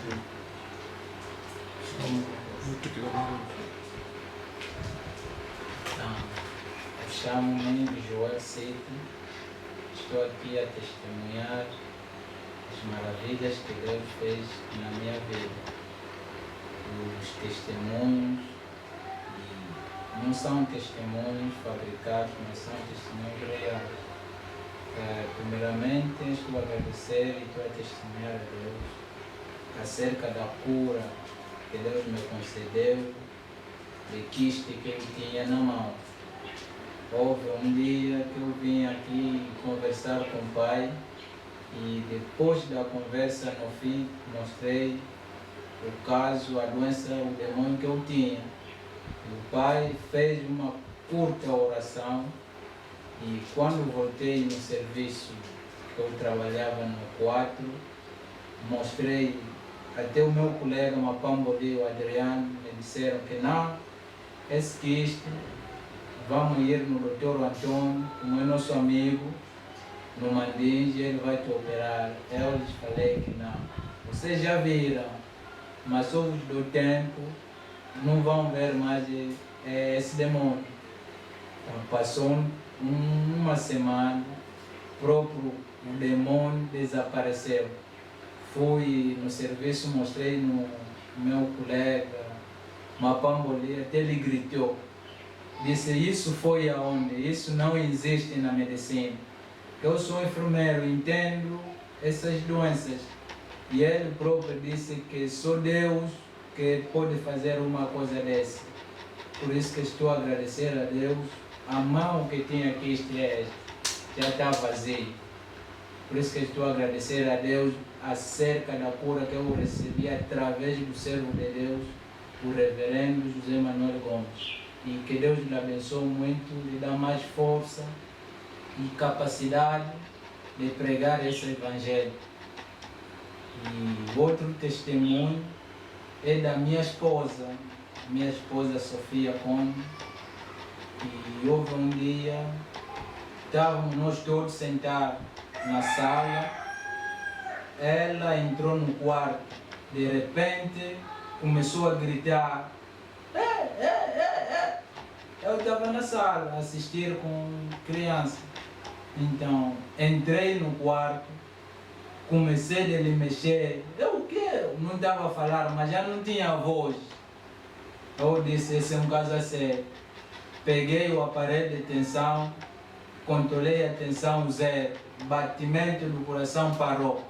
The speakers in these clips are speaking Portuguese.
Então, eu chamo-me Joel Sete, estou aqui a testemunhar as maravilhas que Deus fez na minha vida. Os testemunhos, e não são testemunhos fabricados, mas são testemunhos reais. Primeiramente, estou a agradecer e estou a testemunhar a Deus acerca da cura que Deus me concedeu de quiste que eu tinha na mão. Houve um dia que eu vim aqui conversar com o pai e depois da conversa no fim mostrei o caso, a doença, o demônio que eu tinha. O pai fez uma curta oração e quando voltei no serviço que eu trabalhava no 4, mostrei até o meu colega Mapamboli, o Adriano, me disseram que não, esse quiste, vamos ir no Dr. Antônio, como é nosso amigo, no Mandinge, ele vai te operar. Eu lhes falei que não. Vocês já viram, mas houve do tempo, não vão ver mais esse demônio. Então, passou uma semana, o próprio demônio desapareceu. Fui no serviço, mostrei no meu colega Mapamboli, até ele gritou. Disse, isso foi aonde? Isso não existe na medicina. Eu sou enfermeiro, entendo essas doenças. E ele próprio disse que só Deus que pode fazer uma coisa dessa. Por isso que estou a agradecer a Deus. A mão que tinha aqui já está vazia. Por isso que estou a agradecer a Deus acerca da cura que eu recebi através do servo de Deus, o reverendo José Manuel Gomes. E que Deus lhe abençoe muito, lhe dá mais força e capacidade de pregar esse evangelho. E outro testemunho é da minha esposa Sofia Conde. E houve um dia, estávamos nós todos sentados na sala, ela entrou no quarto, de repente começou a gritar. Eu estava na sala a assistir com criança. Então, entrei no quarto, comecei a lhe mexer. Eu o quê? Não estava a falar, mas já não tinha voz. Eu disse, esse é um caso a sério. Peguei o aparelho de tensão, controlei a tensão zero, batimento do coração parou.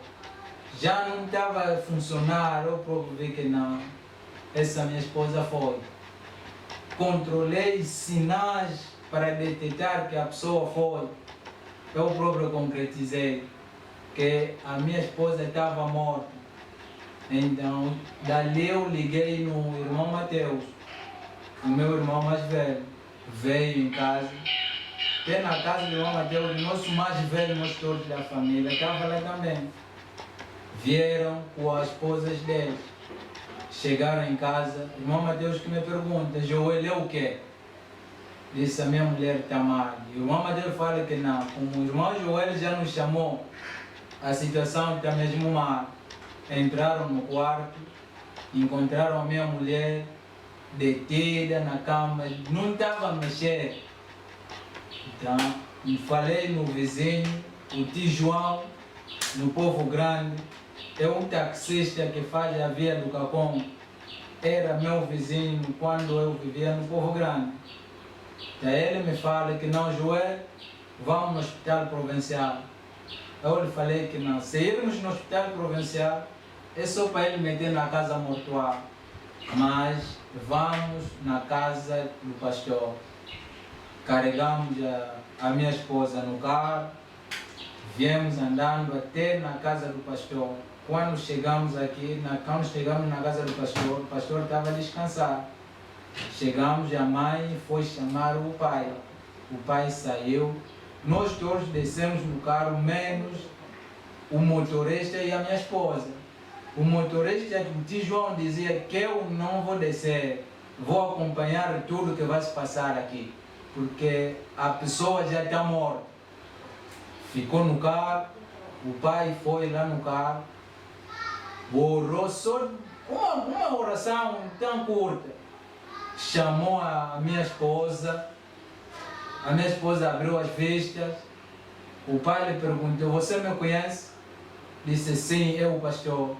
Já não estava a funcionar, eu próprio vi que não. Essa minha esposa foi. Controlei sinais para detectar que a pessoa foi. Eu próprio concretizei que a minha esposa estava morta. Então, dali eu liguei no irmão Mateus, o meu irmão mais velho. Veio em casa. Até na casa do irmão Mateus, o nosso mais velho, nós todos da família, estava lá também. Vieram com as esposas deles. Chegaram em casa, o irmão Mateus que me pergunta, Joel é o quê? Disse, a minha mulher está mal. E o irmão Mateus fala que não, como o irmão Joel já nos chamou, a situação está mesmo mal. Entraram no quarto, encontraram a minha mulher detida na cama, não estava a mexer. Então, falei no vizinho, o tio João, no Povo Grande, é um taxista que faz a via do Capão, era meu vizinho quando eu vivia no Povo Grande. Então ele me fala que não, Joel, vamos no hospital provincial. Eu lhe falei que não, se irmos no hospital provincial, é só para ele meter na casa mortuária. Mas vamos na casa do pastor. Carregamos a minha esposa no carro, viemos andando até na casa do pastor. Quando chegamos aqui, quando chegamos na casa do pastor, o pastor estava a descansar. Chegamos, a mãe foi chamar o pai. O pai saiu. Nós todos descemos no carro, menos o motorista e a minha esposa. O motorista, o tio João, dizia que eu não vou descer, vou acompanhar tudo que vai se passar aqui, porque a pessoa já está morta. Ficou no carro, o pai foi lá no carro Orou só uma oração tão curta. Chamou a minha esposa abriu as vistas. O pai lhe perguntou: você me conhece? Disse: sim, eu, pastor.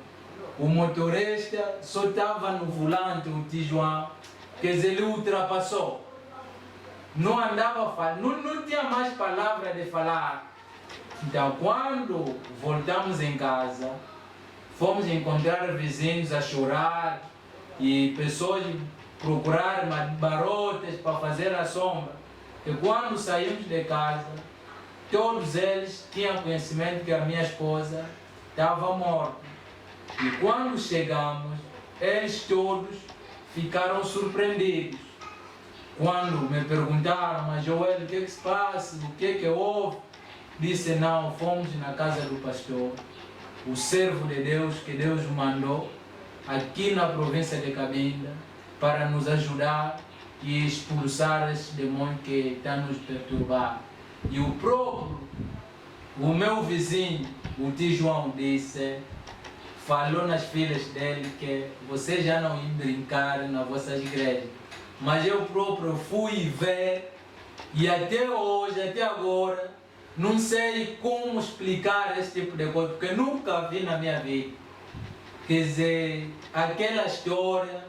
O motorista só estava no volante, o tio João, quer dizer, ele ultrapassou. Não andava a falar, não tinha mais palavra de falar. Então, quando voltamos em casa, fomos encontrar vizinhos a chorar e pessoas procurar barotas para fazer a sombra. E quando saímos de casa, todos eles tinham conhecimento que a minha esposa estava morta. E quando chegamos, eles todos ficaram surpreendidos. Quando me perguntaram: mas Joel, o que se passa? O que houve? Disse: não, fomos na casa do pastor, o servo de Deus que Deus mandou aqui na província de Cabinda para nos ajudar e expulsar esse demônio que está nos perturbar. E o meu vizinho, o tio João, falou nas filhas dele que vocês já não iam brincar nas vossas igrejas. Mas eu próprio fui ver e até hoje, até agora, não sei como explicar esse tipo de coisa, porque nunca vi na minha vida. Quer dizer, aquela história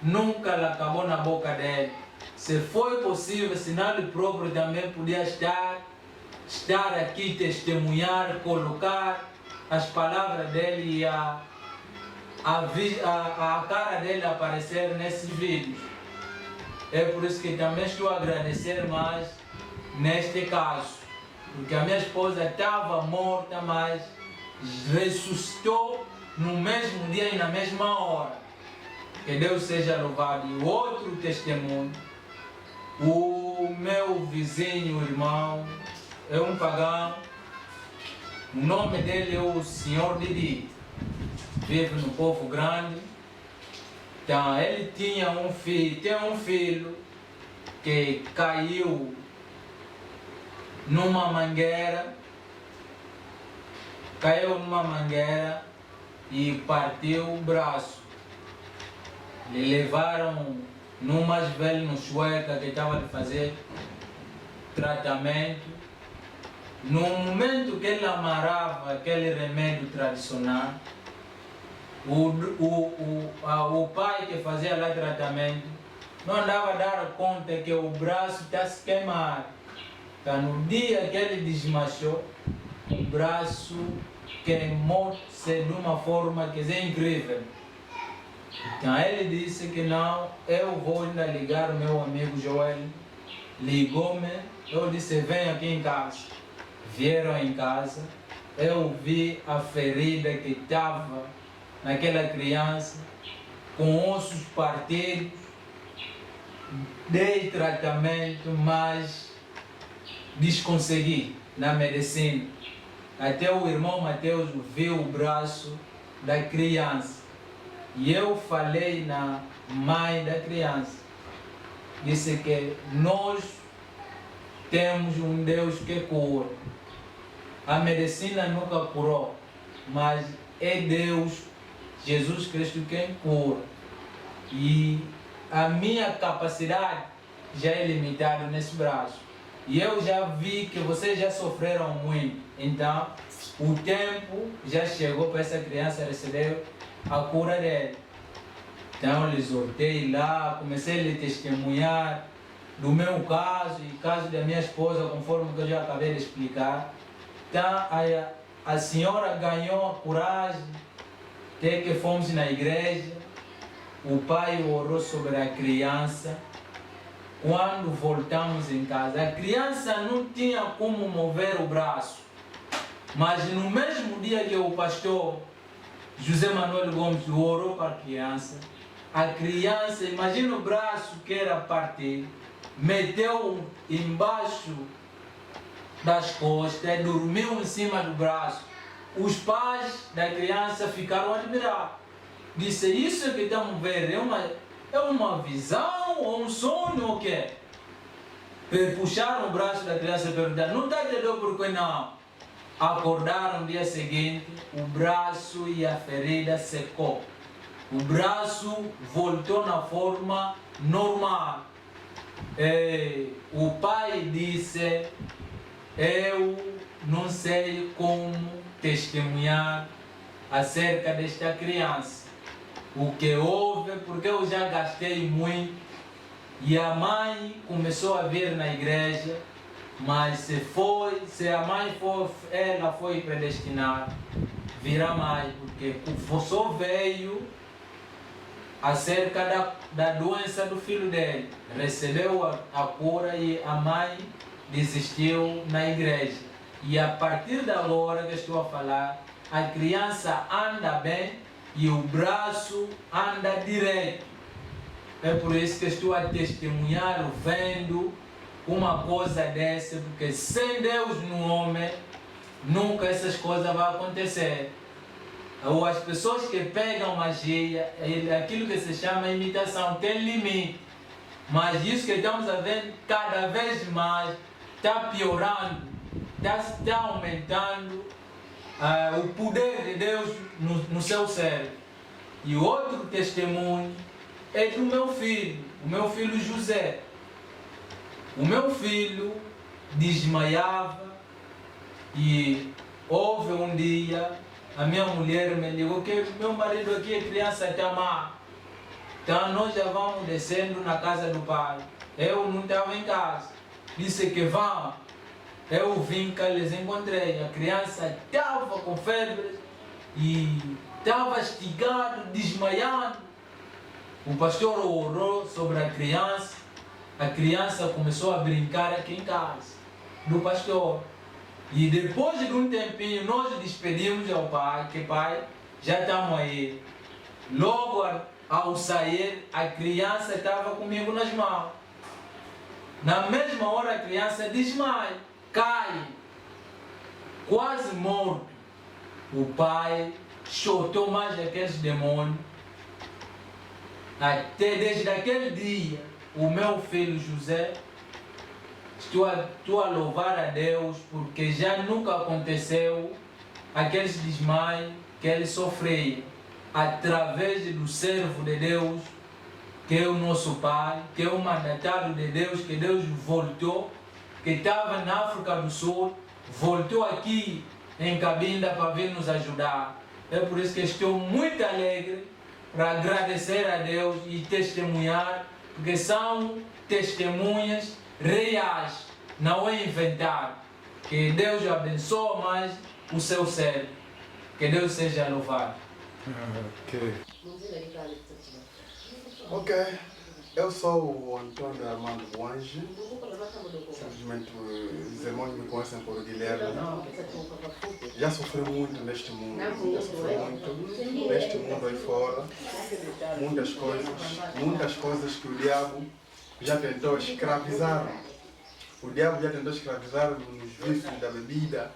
nunca acabou na boca dele. Se foi possível, senão ele próprio também podia estar aqui, testemunhar, colocar as palavras dele e a cara dele aparecer nesses vídeos. É por isso que também estou a agradecer mais neste caso, porque a minha esposa estava morta, mas ressuscitou no mesmo dia e na mesma hora. Que Deus seja louvado. E outro testemunho: o meu vizinho, irmão, é um pagão. O nome dele é o Senhor Didi. Vive no Povo Grande. Então, ele tinha um filho que caiu numa mangueira. E partiu o braço. Lhe levaram num mais velho, no Chueca, que estava a fazer tratamento. No momento que ele amarrava aquele remédio tradicional, o pai que fazia lá tratamento não andava a dar conta que o braço está se queimando. Então, no dia que ele desmanchou, o braço queimou-se de uma forma que é incrível. Então ele disse que não, eu vou ainda ligar o meu amigo Joel. Ligou-me, eu disse: vem aqui em casa. Vieram em casa, eu vi a ferida que estava naquela criança, com ossos partidos. Dei tratamento, mas desconsegui na medicina. Até o irmão Mateus viu o braço da criança. E eu falei na mãe da criança. Disse que nós temos um Deus que cura. A medicina nunca curou, mas é Deus, Jesus Cristo, quem cura. E a minha capacidade já é limitada nesse braço. E eu já vi que vocês já sofreram muito. Então, o tempo já chegou para essa criança receber a cura dele. Então, eu lhe exortei lá, comecei a lhe testemunhar do meu caso e caso da minha esposa, conforme que eu já acabei de explicar. Então, a senhora ganhou a coragem, até que fomos na igreja, o pai orou sobre a criança. Quando voltamos em casa, a criança não tinha como mover o braço. Mas no mesmo dia que o pastor José Manuel Gomes orou para a criança, imagina o braço que era partido, meteu embaixo das costas, dormiu em cima do braço. Os pais da criança ficaram admirados. Disse: isso que estamos vendo é uma visão ou um sonho ou o quê? Puxaram o braço da criança e perguntaram: não está entendendo por que não? Acordaram no dia seguinte, o braço e a ferida secou. O braço voltou na forma normal. O pai disse: eu não sei como testemunhar acerca desta criança. O que houve, porque eu já gastei muito. E a mãe começou a vir na igreja, mas se a mãe for, ela foi predestinada, virá mais, porque só veio acerca da doença do filho dele. Recebeu a cura e a mãe desistiu na igreja. E a partir da hora que estou a falar, a criança anda bem e o braço anda direito. É por isso que estou a testemunhar, vendo uma coisa dessa, porque sem Deus no homem, nunca essas coisas vão acontecer. Ou as pessoas que pegam magia, aquilo que se chama imitação, tem limite. Mas isso que estamos a ver cada vez mais está piorando, está aumentando o poder de Deus no seu ser. E outro testemunho é do meu filho, o meu filho José. O meu filho desmaiava e houve um dia, a minha mulher me ligou que meu marido aqui, a criança está má. Então nós já vamos descendo na casa do pai. Eu não estava em casa. Disse que vão. Eu vim cá, eles encontrei. A criança estava com febre e estava estigado, desmaiando. O pastor orou sobre a criança começou a brincar aqui em casa, do pastor. E depois de um tempinho, nós despedimos ao pai, que pai, já estamos aí. Logo ao sair, a criança estava comigo nas mãos. Na mesma hora a criança desmaia, cai, quase morto. O pai chutou mais aqueles demônios. Até desde aquele dia, o meu filho José, estou a louvar a Deus, porque já nunca aconteceu aqueles desmaios que ele sofria, através do servo de Deus, que é o nosso Pai, que é o mandatário de Deus, que Deus voltou, que estava na África do Sul, voltou aqui em Cabinda para vir nos ajudar. É por isso que estou muito alegre para agradecer a Deus e testemunhar, porque são testemunhas reais, não é inventado. Que Deus abençoe mais o seu ser. Que Deus seja louvado. Ok. Eu sou o Antônio Armando Buange. Simplesmente os irmãos me conhecem por Guilherme. Já sofri muito neste mundo. Já sofri muito neste mundo aí fora. Muitas coisas que o diabo já tentou escravizar. O diabo já tentou escravizar nos vícios da bebida,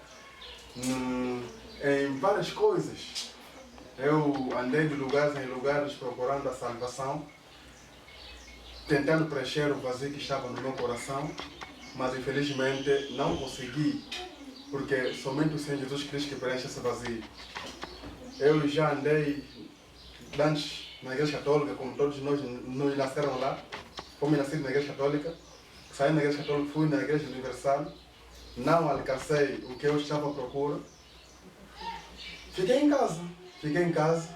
em várias coisas. Eu andei de lugares em lugares procurando a salvação, tentando preencher o vazio que estava no meu coração, mas infelizmente não consegui, porque somente o Senhor Jesus Cristo que preenche esse vazio. Eu já andei antes na Igreja Católica, como todos nós nasceram lá, fomos nascidos na Igreja Católica, saí da Igreja Católica, fui na Igreja Universal, não alcancei o que eu estava à procura, fiquei em casa,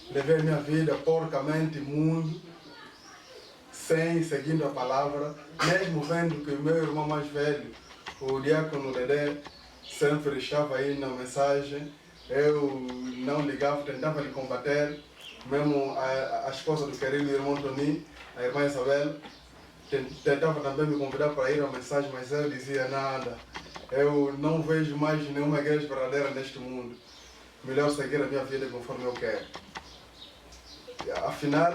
levei minha vida porcamente imundo, seguindo a palavra, mesmo vendo que o meu irmão mais velho, o diácono Dedé, sempre estava aí na mensagem, eu não ligava, tentava lhe combater, mesmo a esposa do querido irmão Tony, a irmã Isabel, tentava também me convidar para ir à mensagem, mas eu dizia nada, eu não vejo mais nenhuma igreja verdadeira neste mundo, melhor seguir a minha vida conforme eu quero. Afinal,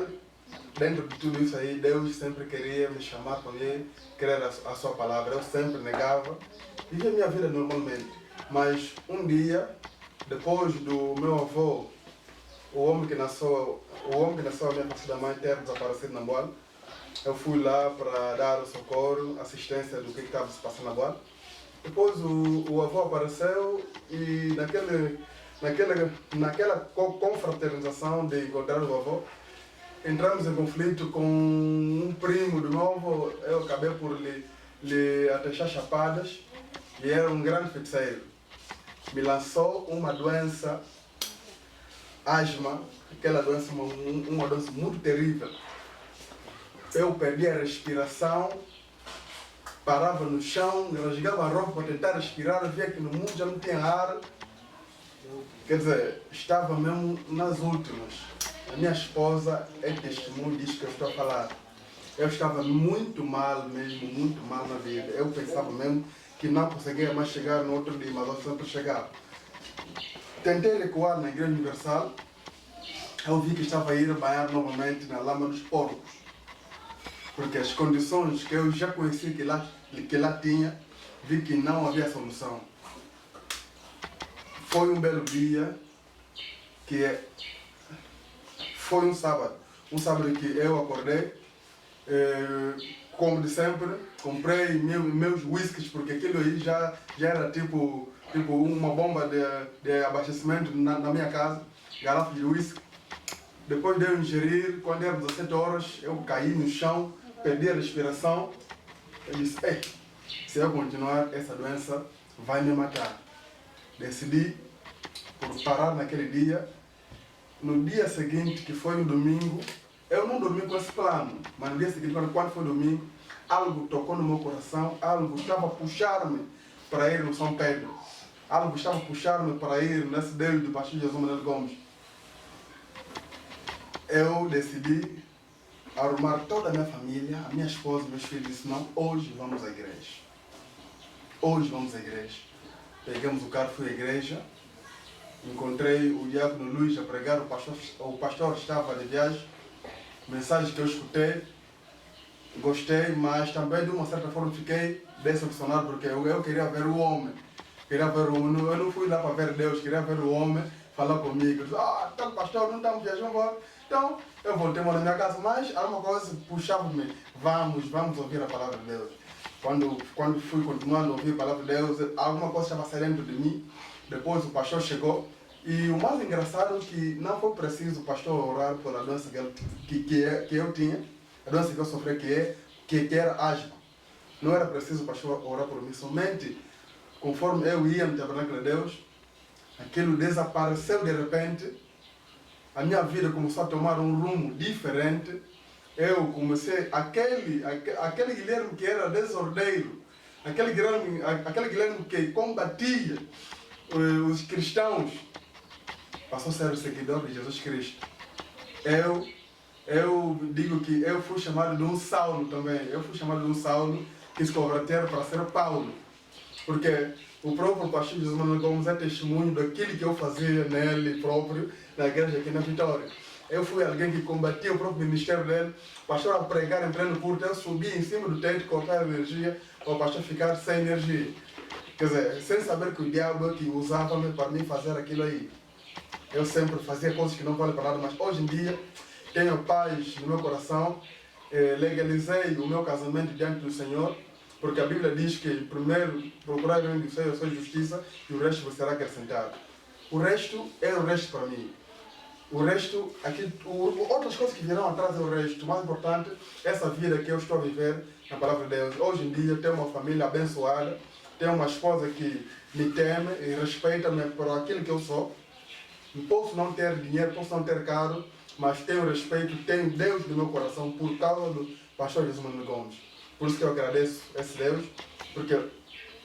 dentro de tudo isso aí, Deus sempre queria me chamar para mim, querer a sua palavra. Eu sempre negava, vivia a minha vida normalmente. Mas um dia, depois do meu avô, o homem que nasceu a minha falecida mãe ter desaparecido na Boal, eu fui lá para dar o socorro, assistência do que estava se passando na Boal. Depois o avô apareceu e naquela confraternização de encontrar o avô, entramos em conflito com um primo do meu avô. Eu acabei por lhe atechar chapadas e era um grande feiticeiro. Me lançou uma doença, asma, aquela doença, uma doença muito terrível. Eu perdi a respiração, parava no chão, rasgava a roupa para tentar respirar, via que no mundo já não tinha ar. Quer dizer, estava mesmo nas últimas. A minha esposa é testemunho disso que eu estou a falar. Eu estava muito mal mesmo, muito mal na vida. Eu pensava mesmo que não conseguia mais chegar no outro dia, mas eu sempre chegava. Tentei recuar na Igreja Universal. Eu vi que estava a ir banhar novamente na lama dos porcos. Porque as condições que eu já conheci que lá tinha, vi que não havia solução. Foi um belo dia, foi um sábado que eu acordei, como de sempre, comprei meus whiskies, porque aquilo aí já era tipo uma bomba de abastecimento na minha casa, garrafa de whisky. Depois de eu ingerir, quando eram 17 horas, eu caí no chão, perdi a respiração. Eu disse, se eu continuar, essa doença vai me matar. Decidi por parar naquele dia. No dia seguinte, que foi um domingo, eu não dormi com esse plano, mas no dia seguinte, quando foi domingo, algo tocou no meu coração, algo estava a puxar-me para ir no São Pedro. Algo estava a puxar-me para ir nesse Deus do pastor Jesus Manuel Gomes. Eu decidi arrumar toda a minha família, a minha esposa, meus filhos, disse, não, hoje vamos à igreja. Hoje vamos à igreja. Pegamos o carro, fui à igreja, encontrei o diácono Luís a pregar, o pastor estava de viagem, mensagens que eu escutei, gostei, mas também de uma certa forma fiquei decepcionado, porque eu queria ver o homem. Eu não fui lá para ver Deus, queria ver o homem falar comigo. Eu disse, então pastor, não estamos viajando agora. Então eu voltei na minha casa, mas alguma coisa puxava-me, vamos ouvir a palavra de Deus. Quando fui continuando a ouvir a palavra de Deus, alguma coisa estava saindo de mim. Depois o pastor chegou e o mais engraçado é que não foi preciso o pastor orar pela doença que eu tinha, a doença que eu sofri, que era asma. Não era preciso o pastor orar por mim, somente conforme eu ia no tabernáculo de Deus, aquilo desapareceu de repente, a minha vida começou a tomar um rumo diferente. Eu comecei, aquele Guilherme que era desordeiro, aquele Guilherme que combatia os cristãos, passou a ser o seguidor de Jesus Cristo. Eu digo que eu fui chamado de um Saulo também. Eu fui chamado de um Saulo que se converteu para ser Paulo. Porque o próprio pastor Jesus Manuel Gomes é testemunho daquilo que eu fazia nele próprio, na igreja aqui na Vitória. Eu fui alguém que combatia o próprio ministério dele. O pastor a pregar em pleno culto, eu subi em cima do teto, cortar a energia, para o pastor ficar sem energia. Quer dizer, sem saber que o diabo que usava-me para mim fazer aquilo aí. Eu sempre fazia coisas que não valem para nada, mas hoje em dia tenho paz no meu coração, legalizei o meu casamento diante do Senhor, porque a Bíblia diz que primeiro procurar o reino do Senhor e a sua justiça e o resto vos será acrescentado. O resto é o resto para mim. O resto, outras coisas que virão atrás é o resto. O mais importante é essa vida que eu estou a viver na Palavra de Deus. Hoje em dia tenho uma família abençoada, tenho uma esposa que me teme e respeita-me por aquilo que eu sou. Posso não ter dinheiro, posso não ter carro, mas tenho respeito, tenho Deus no meu coração por causa do pastor Jesus Manuel Gomes. Por isso que eu agradeço esse Deus, porque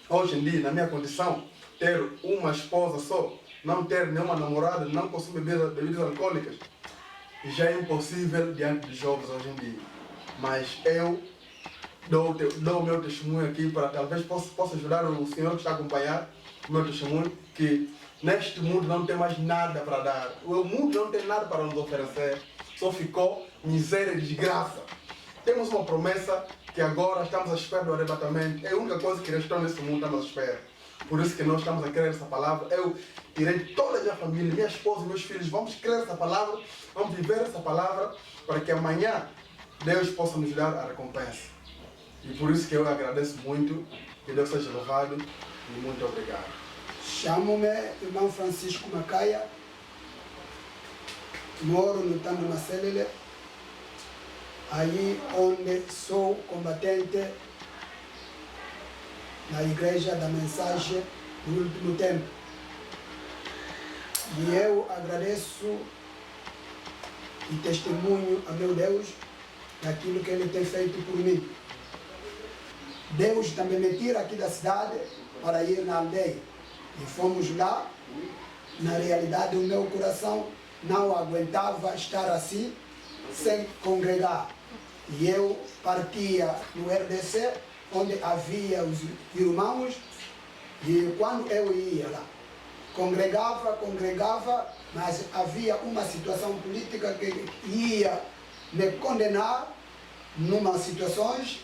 hoje em dia, na minha condição, ter uma esposa só, não ter nenhuma namorada, não consumir bebidas alcoólicas, já é impossível diante de jovens hoje em dia. Mas eu dou o meu testemunho aqui para talvez possa ajudar o senhor que está a acompanhar o meu testemunho, que neste mundo não tem mais nada para dar. O mundo não tem nada para nos oferecer, só ficou miséria e desgraça. Temos uma promessa que agora estamos à espera do arrebatamento. É a única coisa que restou nesse mundo, estamos à espera. Por isso que nós estamos a crer essa palavra. Eu tirei toda a minha família, minha esposa, meus filhos, vamos crer essa palavra, vamos viver essa palavra, para que amanhã Deus possa nos dar a recompensa. E por isso que eu agradeço muito Que Deus seja louvado e muito obrigado. Chamo-me irmão Francisco Macaia, moro no Tambo Macelele, aí onde sou combatente na Igreja da Mensagem do Último Tempo. E eu agradeço e testemunho a meu Deus daquilo que Ele tem feito por mim. Deus também me tira aqui da cidade para ir na aldeia. E fomos lá. Na realidade, o meu coração não aguentava estar assim, sem congregar. E eu partia no RDC, onde havia os irmãos, e quando eu ia lá, congregava, mas havia uma situação política que ia me condenar numa situações.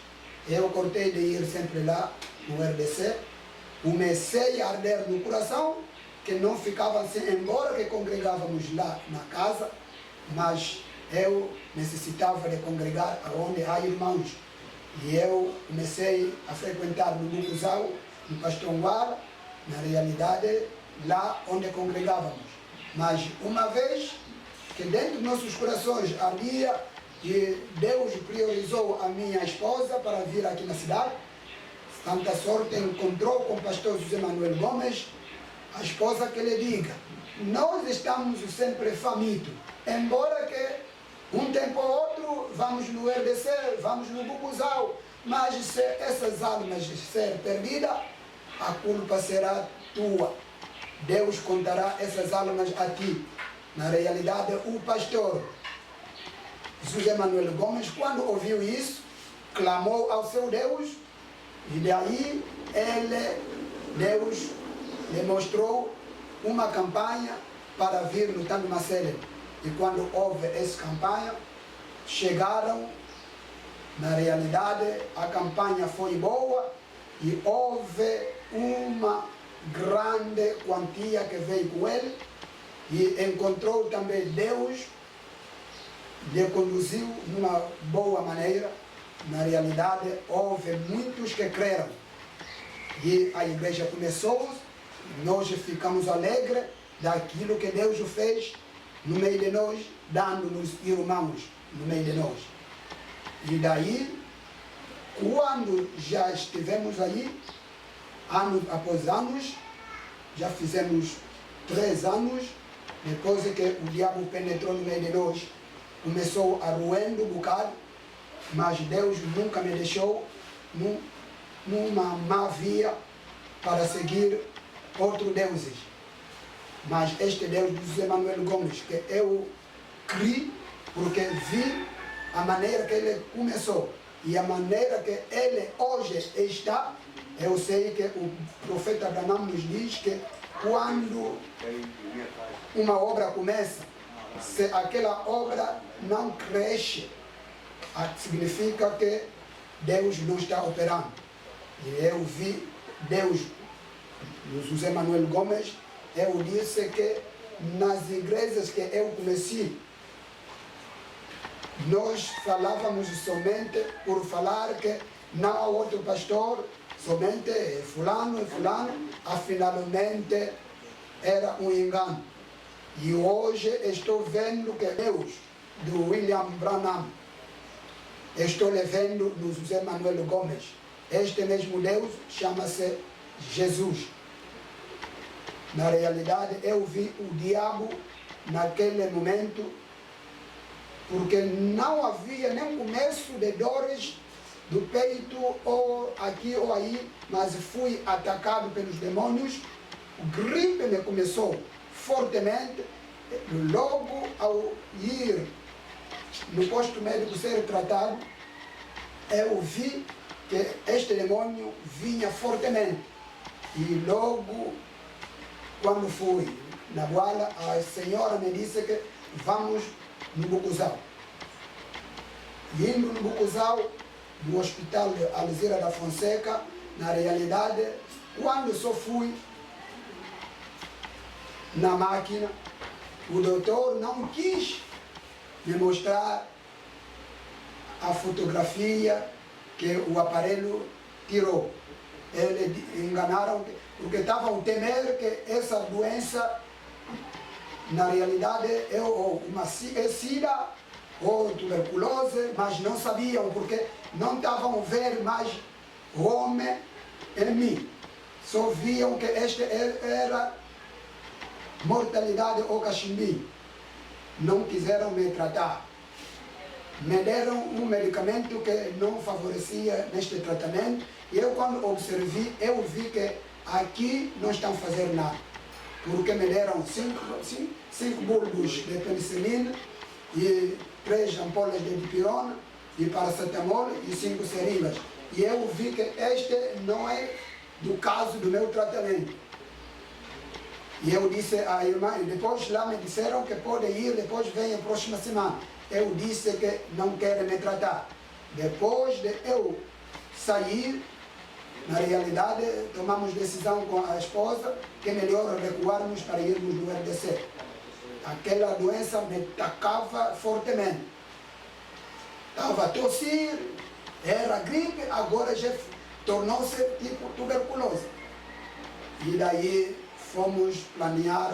Eu cortei de ir sempre lá no RDC, comecei a arder no coração, que não ficava assim, embora que congregávamos lá na casa, mas eu necessitava de congregar onde há irmãos. E eu comecei a frequentar no Bucuzal, no Pastor Nguara, na realidade, lá onde congregávamos. Mas uma vez que dentro dos nossos corações ardia, e Deus priorizou a minha esposa para vir aqui na cidade. Tanta sorte encontrou com o pastor José Manuel Gomes, a esposa que lhe diga: nós estamos sempre famintos, embora que um tempo ou outro vamos no RDC, vamos no Bucuzal, mas se essas almas serem perdidas, a culpa será tua. Deus contará essas almas a ti. Na realidade, o pastor José Manuel Gomes, quando ouviu isso, clamou ao seu Deus, e daí Deus lhe mostrou uma campanha para vir no Tambo Macelele. E quando houve essa campanha, chegaram, na realidade, a campanha foi boa e houve uma grande quantia que veio com ele, e encontrou também Deus, lhe conduziu numa boa maneira. Na realidade, houve muitos que creram. E a igreja começou, nós ficamos alegres daquilo que Deus fez no meio de nós, dando-nos irmãos no meio de nós. E daí, quando já estivemos aí, ano após anos, já fizemos 3 anos, depois que o diabo penetrou no meio de nós, começou a roendo um bocado, mas Deus nunca me deixou numa má via para seguir outros deuses. Mas este Deus de José Manuel Gomes, que eu criei, porque vi a maneira que ele começou e a maneira que ele hoje está. Eu sei que o profeta Branham nos diz que quando uma obra começa, se aquela obra não cresce, significa que Deus não está operando. E eu vi Deus, no José Manuel Gomes, eu disse que nas igrejas que eu conheci, nós falávamos somente por falar que não há outro pastor, somente fulano e fulano, afinalmente era um engano. E hoje estou vendo que Deus, do William Branham, estou vendo no José Manuel Gomes. Este mesmo Deus chama-se Jesus. Na realidade, eu vi o diabo naquele momento, porque não havia nem começo de dores do peito, ou aqui ou aí, mas fui atacado pelos demônios. O gripe me começou fortemente. Logo ao ir no posto médico ser tratado, eu vi que este demônio vinha fortemente. E logo, quando fui na Boala, a senhora me disse que vamos no Bucuzal. Indo no Bucuzal, no hospital de Alzira da Fonseca, na realidade, quando só fui na máquina, o doutor não quis me mostrar a fotografia que o aparelho tirou. eles enganaram, porque estavam temer que essa doença, na realidade, é uma sida ou tuberculose, mas não sabiam, porque não estavam vendo mais homem em mim. Só viam que esta era mortalidade ou cachimbi. Não quiseram me tratar. Me deram um medicamento que não favorecia neste tratamento. E eu, quando observei, eu vi que aqui não estão fazendo nada. Porque me deram 5 bulbos de penicilina e 3 ampolas de dipirona e paracetamol e 5 seringas. E eu vi que este não é do caso do meu tratamento. E eu disse à irmã, e depois lá me disseram que pode ir, depois vem a próxima semana. Eu disse que não quero me tratar. Depois de eu sair, na realidade, tomamos decisão com a esposa que é melhor recuarmos para irmos no RDC. Aquela doença me atacava fortemente. Estava a tossir, era gripe, agora já tornou-se tipo tuberculose. E daí fomos planear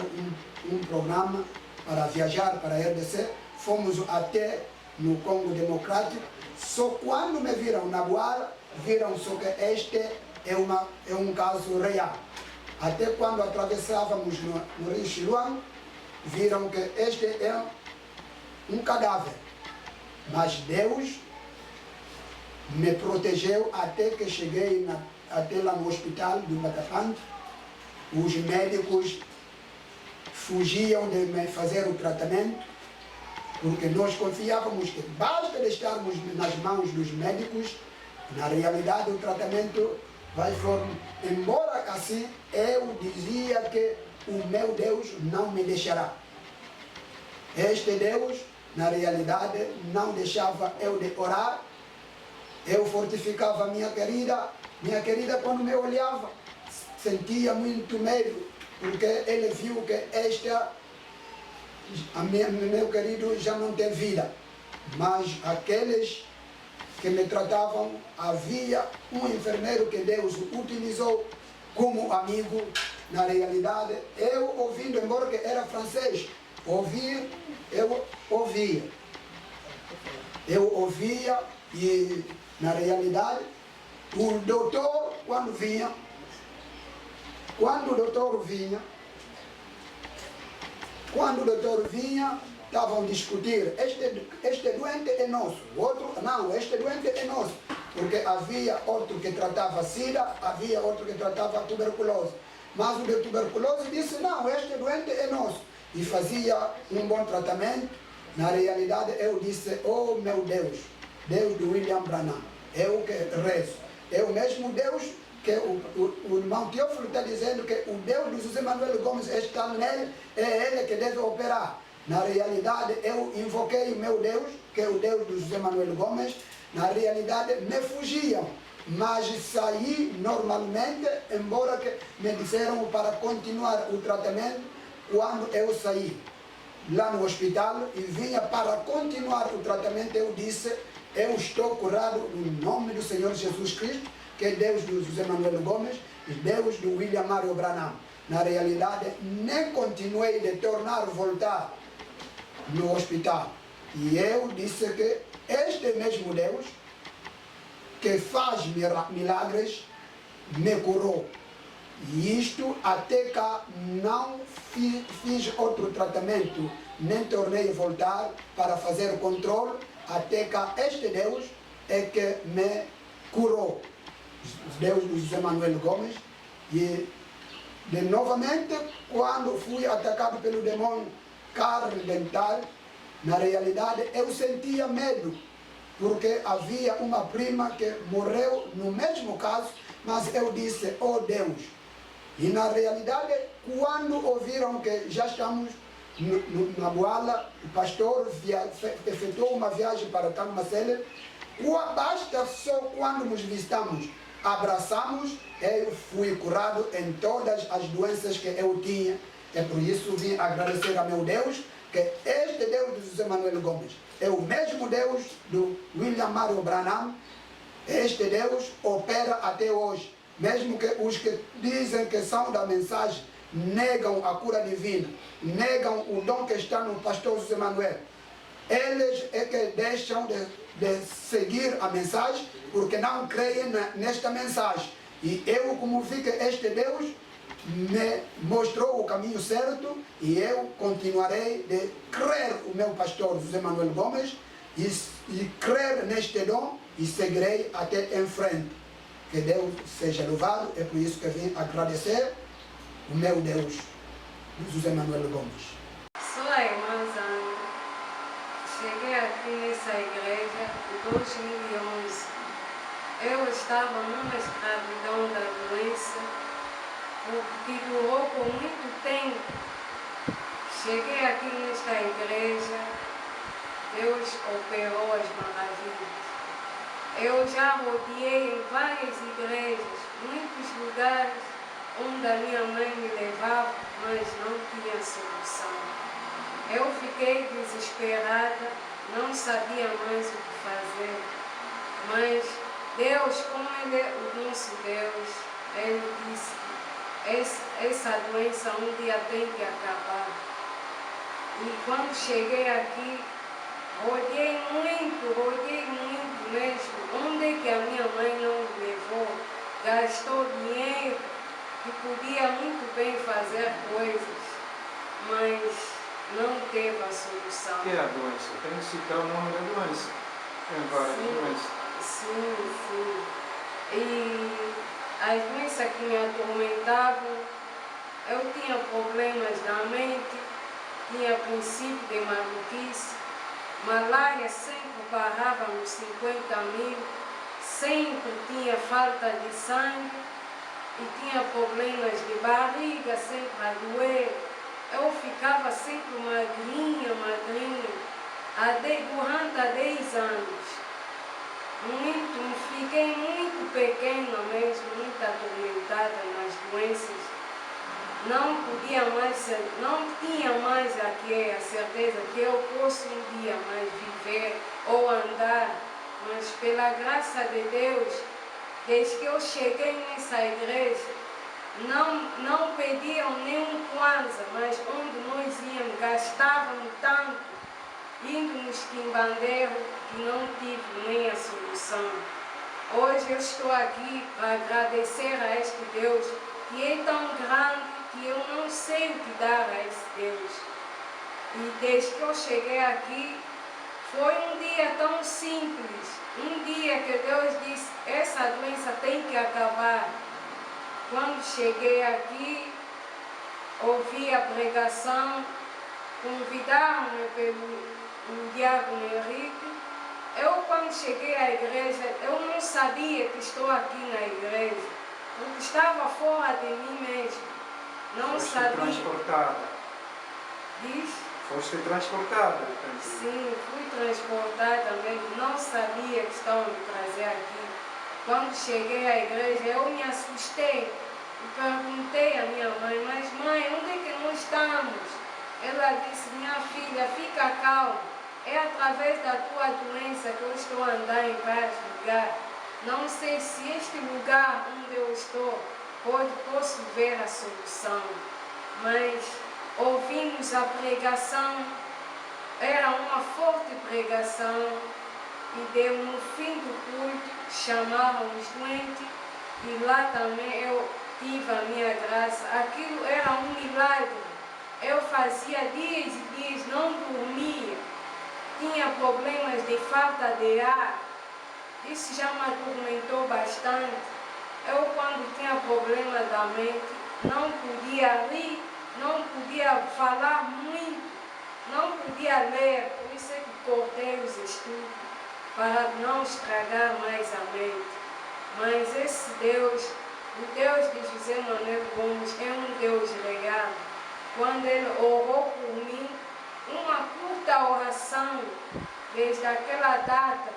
um programa para viajar para a RDC. Fomos até no Congo Democrático. Só quando me viram na Boara, viram só que este é um caso real. Até quando atravessávamos no Rio Xiluan, viram que este é um cadáver. Mas Deus me protegeu até que cheguei até lá no hospital do Matapante. Os médicos fugiam de me fazer o tratamento, porque nós confiávamos que basta de estarmos nas mãos dos médicos, na realidade o tratamento vai for. Embora assim, eu dizia que o meu Deus não me deixará. Este Deus, na realidade, não deixava eu de orar. Eu fortificava minha querida quando me olhava, sentia muito medo, porque ele viu que meu querido já não tem vida. Mas aqueles que me tratavam, havia um enfermeiro que Deus utilizou como amigo. Na realidade, eu ouvindo, embora que era francês, eu ouvia e na realidade o doutor quando o doutor vinha, estavam a discutir, este doente é nosso, o outro, não, este doente é nosso, porque havia outro que tratava sida, havia outro que tratava tuberculose, mas o de tuberculose disse, não, este doente é nosso, e fazia um bom tratamento. Na realidade eu disse, oh meu Deus, Deus de William Branham, eu que rezo, é o mesmo Deus que o irmão Teófilo está dizendo que o Deus de José Manuel Gomes está nele, é ele que deve operar. Na realidade, eu invoquei o meu Deus, que é o Deus de José Manuel Gomes. Na realidade, me fugiam, mas saí normalmente, embora que me disseram para continuar o tratamento. Quando eu saí lá no hospital e vinha para continuar o tratamento, eu disse, eu estou curado no nome do Senhor Jesus Cristo, que é Deus do José Manuel Gomes e Deus do William Mário Branham. Na realidade, nem continuei de voltar no hospital. E eu disse que este mesmo Deus, que faz milagres, me curou. E isto até cá não fiz outro tratamento, nem tornei a voltar para fazer controle, até cá este Deus é que me curou. Deus do José Manuel Gomes. E novamente, quando fui atacado pelo demônio carne dental, na realidade eu sentia medo, porque havia uma prima que morreu no mesmo caso, mas eu disse, oh Deus. E na realidade, quando ouviram que já estamos na Boala, o pastor efetuou uma viagem para Tamacele, basta só quando nos visitamos, abraçamos, eu fui curado em todas as doenças que eu tinha. É por isso vim agradecer a meu Deus, que este Deus de José Manuel Gomes é o mesmo Deus do William Mário Branham. Este Deus opera até hoje. mesmo que os que dizem que são da mensagem, negam a cura divina, negam o dom que está no pastor José Manuel. Eles é que deixam de seguir a mensagem porque não creem nesta mensagem. E eu, como vi que este Deus me mostrou o caminho certo, e eu continuarei de crer o meu pastor José Manuel Gomes e crer neste dom e seguirei até em frente. Que Deus seja louvado, é por isso que vim agradecer o meu Deus, José Manuel Gomes. Sou a irmã Zana. Cheguei aqui nessa igreja em 2011. Eu estava numa escravidão da doença, que durou por muito tempo. Cheguei aqui nesta igreja, Deus operou as maravilhas. Eu já rodeei em várias igrejas, muitos lugares onde a minha mãe me levava, mas não tinha solução. Eu fiquei desesperada, não sabia mais o que fazer, mas Deus, como Ele é o nosso Deus, Ele disse: essa doença um dia tem que acabar. E quando cheguei aqui, rodei muito mesmo. Onde é que a minha mãe não me levou? Gastou dinheiro que podia muito bem fazer coisas, mas não teve a solução. O que é a doença? Tem que citar o nome da doença. Tem várias doenças. Sim. E as doenças que me atormentavam, eu tinha problemas na mente, tinha princípio de maluquice, malária sempre parava nos 50.000, sempre tinha falta de sangue e tinha problemas de barriga, sempre a doer. Eu ficava sempre magrinha, durante 10 anos. Fiquei muito pequena mesmo, muito atormentada nas doenças. Não tinha mais aqui a certeza que eu posso um dia mais viver ou andar, mas pela graça de Deus, desde que eu cheguei nessa igreja, não pediam nenhum kwanza, mas onde nós íamos, gastávamos tanto, indo nos quimbandeiros, que não tive nem a solução. Hoje eu estou aqui para agradecer a este Deus, que é tão grande que eu não sei o que dar a esse Deus. E desde que eu cheguei aqui, foi um dia tão simples, um dia que Deus disse: essa doença tem que acabar. Quando cheguei aqui, ouvi a pregação, convidaram-me pelo diácono Henrique. Eu, quando cheguei à igreja, eu não sabia que estou aqui na igreja, porque estava fora de mim mesmo. Não Foste sabia. transportada. Diz? Foste transportada. Sim, fui transportada mesmo. Não sabia que estavam me trazer aqui. Quando cheguei à igreja, eu me assustei e perguntei à minha mãe: mas mãe, onde é que nós estamos? Ela disse: minha filha, fica calma. É através da tua doença que eu estou a andar em vários lugares. Não sei se este lugar onde eu estou posso ver a solução. Mas ouvimos a pregação, era uma forte pregação, e no fim do culto chamaram os doentes, e lá também eu tive a minha graça. Aquilo era um milagre. Eu fazia dias e dias, não dormia, tinha problemas de falta de ar, isso já me atormentou bastante. Eu, quando tinha problema da mente, não podia rir, não podia falar muito, não podia ler, por isso é que cortei os estudos, para não estragar mais a mente. Mas esse Deus, o Deus de José Manuel Gomes, é um Deus real. Quando Ele orou por mim, uma curta oração, desde aquela data,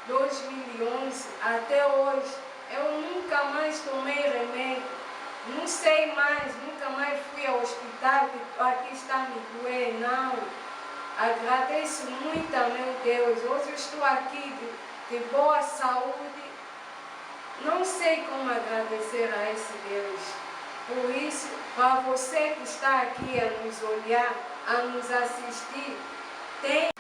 2011, até hoje, eu nunca mais tomei remédio, não sei mais, nunca mais fui ao hospital, que aqui está me doer, não. Agradeço muito a meu Deus. Hoje eu estou aqui de boa saúde Não sei como agradecer a esse Deus. Por isso, para você que está aqui a nos olhar, a nos assistir, tem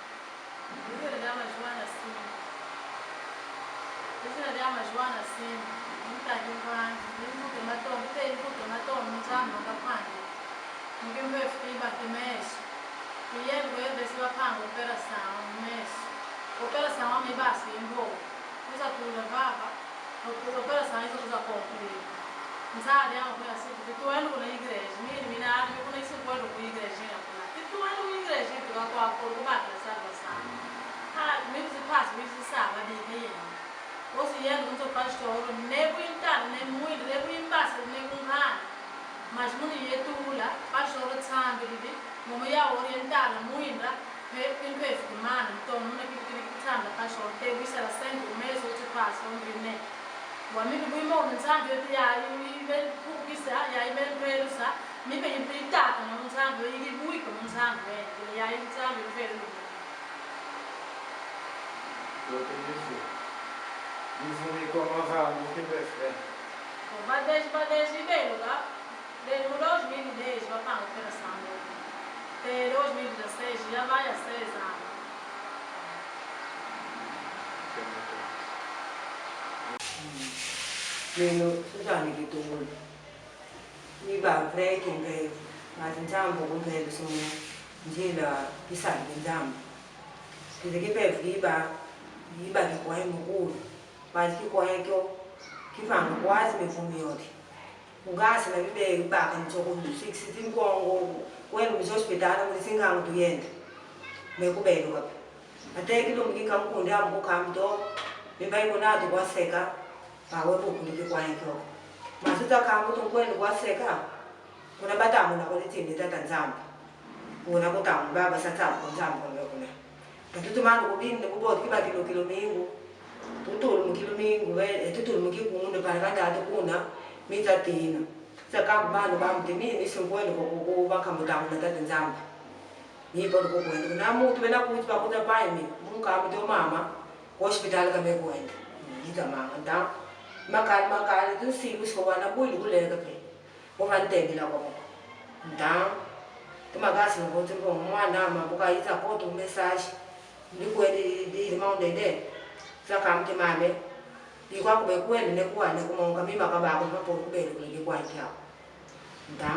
mas muito yetula pastor tsambi di momo ya orientala muinda pe mana to muna kiti tsamba pastor te bisa la sento meso te paso ngine wa mi bi mo tsambi ya i ben ku bisa ya i ben perusa mi be impita na tsambi i bui ko tsambi ya i tsambi peru Eu tenho isso. Isso me comova muito bem. Badez de belo, tá? Desde 2010 vai para a operação. Até 2016 já vai a 6 anos. Neno sujani kitungulu. Ni ba break nge mazinjambo kumpela so njila isali nzambo. Kizekipe viba yiba kwa mukulu. Basi kwa hiyo kifanga kwazi mifumo yote. Ungasi na bibe ibaka ntsoko 6 inkongo kwena hospital mulisinga ngiyenda. Mekubelo kapha. Ateki lo mngika mkundi ambo kamdo biba ibonado kwaseka bawe bukulike kwa hiyo. Masuta kama tungwena kwaseka kuna badamu na kolitini tata nzamba. Una kutamu baba satsapo nzamba ngakuna. Tutumana kubindi kuboti kibaki kilo mingu. Tutul mkilumingu tutul mkikunda para kada kuna mita tina saka bana bamtimini singwele ko bakamudamu na tata nzamba ni bodo ko kwenda na mutu bena kuti bakuta paimi munka mto mama hospital ka mekwenda ngita mama nda makali tu siku so wana buli kulega pe ko vantengela ko nda tumagasi ngo tsimbo mwana mabuka ita ko tu message ni kweli di maundende saka mtimame ikwa kube kwenda nekuwane kumonga mima kabako maporo kubele kule kwa kya nda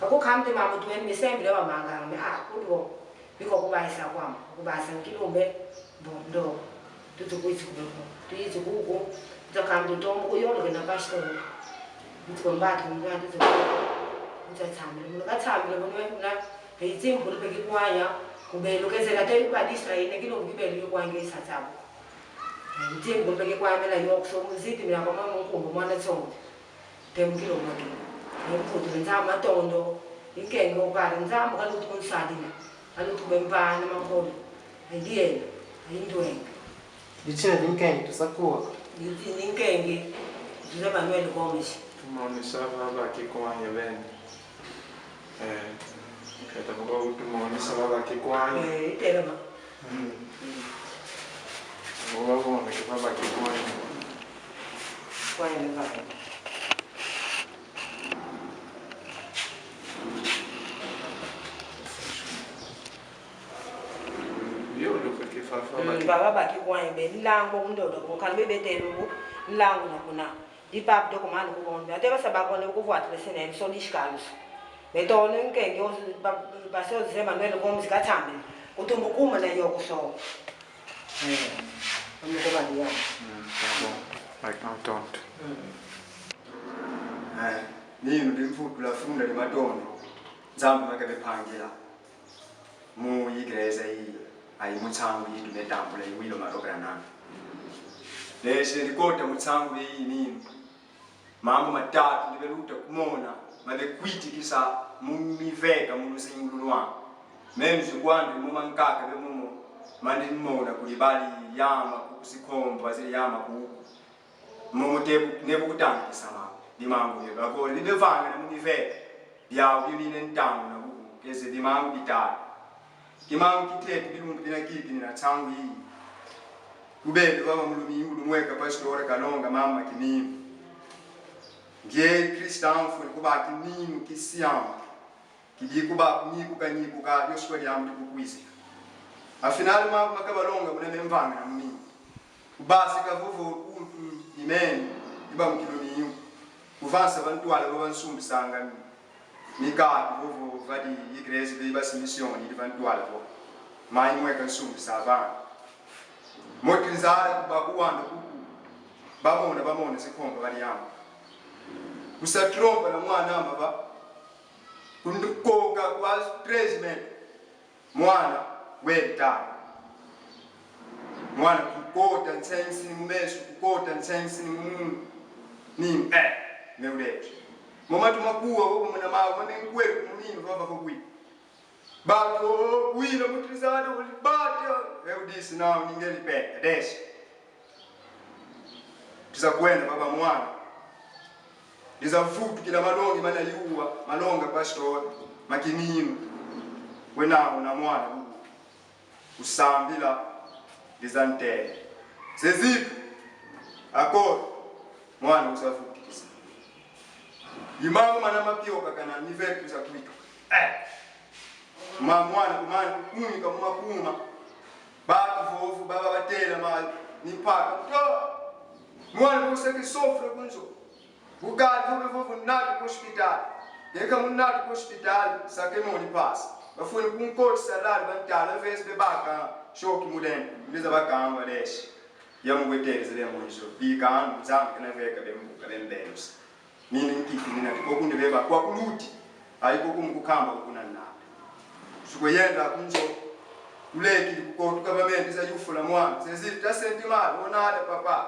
kako kamte mama tuweni misembe lewa manga me kudo biko kubaisa kwama kubasa kilombe bondo tutukuizi kubeko tuizi kuko takamdo tombo kuyolo kena pastor mtikombati mngandi tuko utatsamile mungatsamile bonwe beyitsimbu libeki kwanya kubelo kezela tayibadisha ine kilombe kibele kwangisa tsabo Mtimbo peke kwa mela yokso muziti mina kwa mama nkumbu mwana tsongo temkilo maki mputu nzama tondo ikengo kwa nzama kalutu kunsadina kalutu bempana makolo ndiye indwenga Dichina dinkengi tusakuwa. Dinkengi José Manuel Gomes Tumaonesha baki kwa yebeni. Kata kwa tumaonesha baki kwa telema Vamos ver que vai aqui com ele vai. Viu do que faz Baba baki kwa ele lango ndodo ko kalbe betelu lango na kuna. Di pap do komando ko bonde. Até você ba kone ko voate sene so discalos. Beto nenge yo ba so José Manuel Gomes katambe. Utumbu kuma na yoko so. Tá bom. Vai não tonto. Nino ndimfutula funda lematondo. Nzambe makabe phangela. Mu igreza hii ayimutsangu yitu netambula iwilo marograna. Leshe ndikota mutsangu hii nini. Mambo matatu ndibeluta kumona mabekwitikisa mumiveka mulusingulwa. Menzi kwandi mumankaka bemumo mandi mmona kulibali yama kusikombo bazile yama ku mutebu nebukutangisa ma dimangu ye bako libevanga na muniveka bya ubimine ntangu na ku keze dimangu bitala dimangu kitetu bilungu bina kipi na tsangu hii kubele baba mulumingu lumweka pastor kalonga mama kinini ngie Christian fu kuba kinini kisiam kidi kuba kunyiku kanyiku ka Yoshua yamu kukwisi afinal mama makabalonga munene mvanga na muni ubasi kavuvu imeni iba mkilumingu uvansa bantu wala bansumbi sanga nika vuvu vadi igreja biba mission ni bantu wala bo mai mweka nsumbi savana motilizara kubakuwanda kuku bamona sikhomba bali yami kusatromba na mwana amaba kundukoka kwa president mwana weta mwana kukota ntsensi ni mumesu kukota ntsensi ni mungu ni meuletu momatu makuwa wobo mwana mawo mamenkweli kumunini baba kokwi bato wila mutrizado ulibata eudisi nao ningeli peka deshi tiza kwenda baba mwana tiza mfutu kila malongi mana yuwa malonga pastor makininu wenao na mwana huku usambila dizante sezipu akoro mwana usafuti kisa imangu mana mapioka kana nivetu za kuitu mwana kumani kumika mumapuma batu vovu baba batela mali nipaka mwana kuseke sofre kunzo bugadi vovu nati hospital yeka munati hospital sakemo ni pass bafuni kunkoti salari bantala vese bebaka shoki mulen ndiza bakamba leshi yamugweteleze lemonjo bikanu zambi kana veka bembuka bembelos nini nkiki nina kokunde beba kwa kuluti ayiko kumkukamba kuna na sukuyenda kunzo uleki kukotu government za yufula mwana sezi ta sentimali onale papa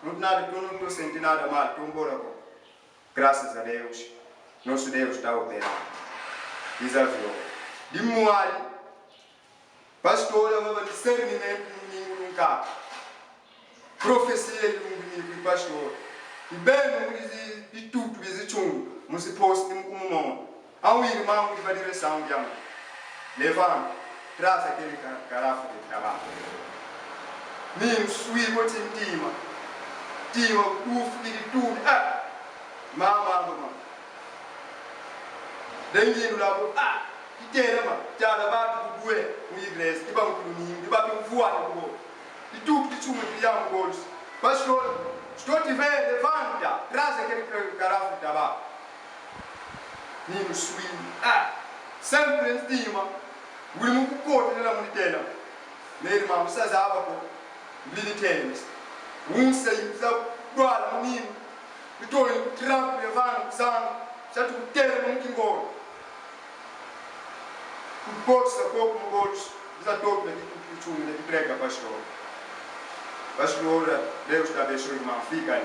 nunale tunu sentinada mal tumbora ko graças a Deus nosso Deus está operando desafio dimuali pastor baba discernimento nunca profecia de pastor e bem dizi de tudo bizichungu musipost nimkumo ao irmão de direção de amor levanta, traz aquele garrafa de trabalho. Nim sui botin tima, uf de tudo, mama. Dengue no labo, que tem uma, já na bate do bué, um igreja, que vamos pro ninho, que vai voar no gol. E tudo que chama de amo gols. Pastor, estou te vendo, levanta, traz aquele garrafa de trabalho. Nim sui, sempre em cima. Wilmu kukota nela munitela nele mamu sazaba ko militaries unsa yiza bwala munini bitole Trump levana kusanga chatu kutela munkingo kuposa ko kumgols za tope kitu na kitreka pastor Deus está abençoando uma fica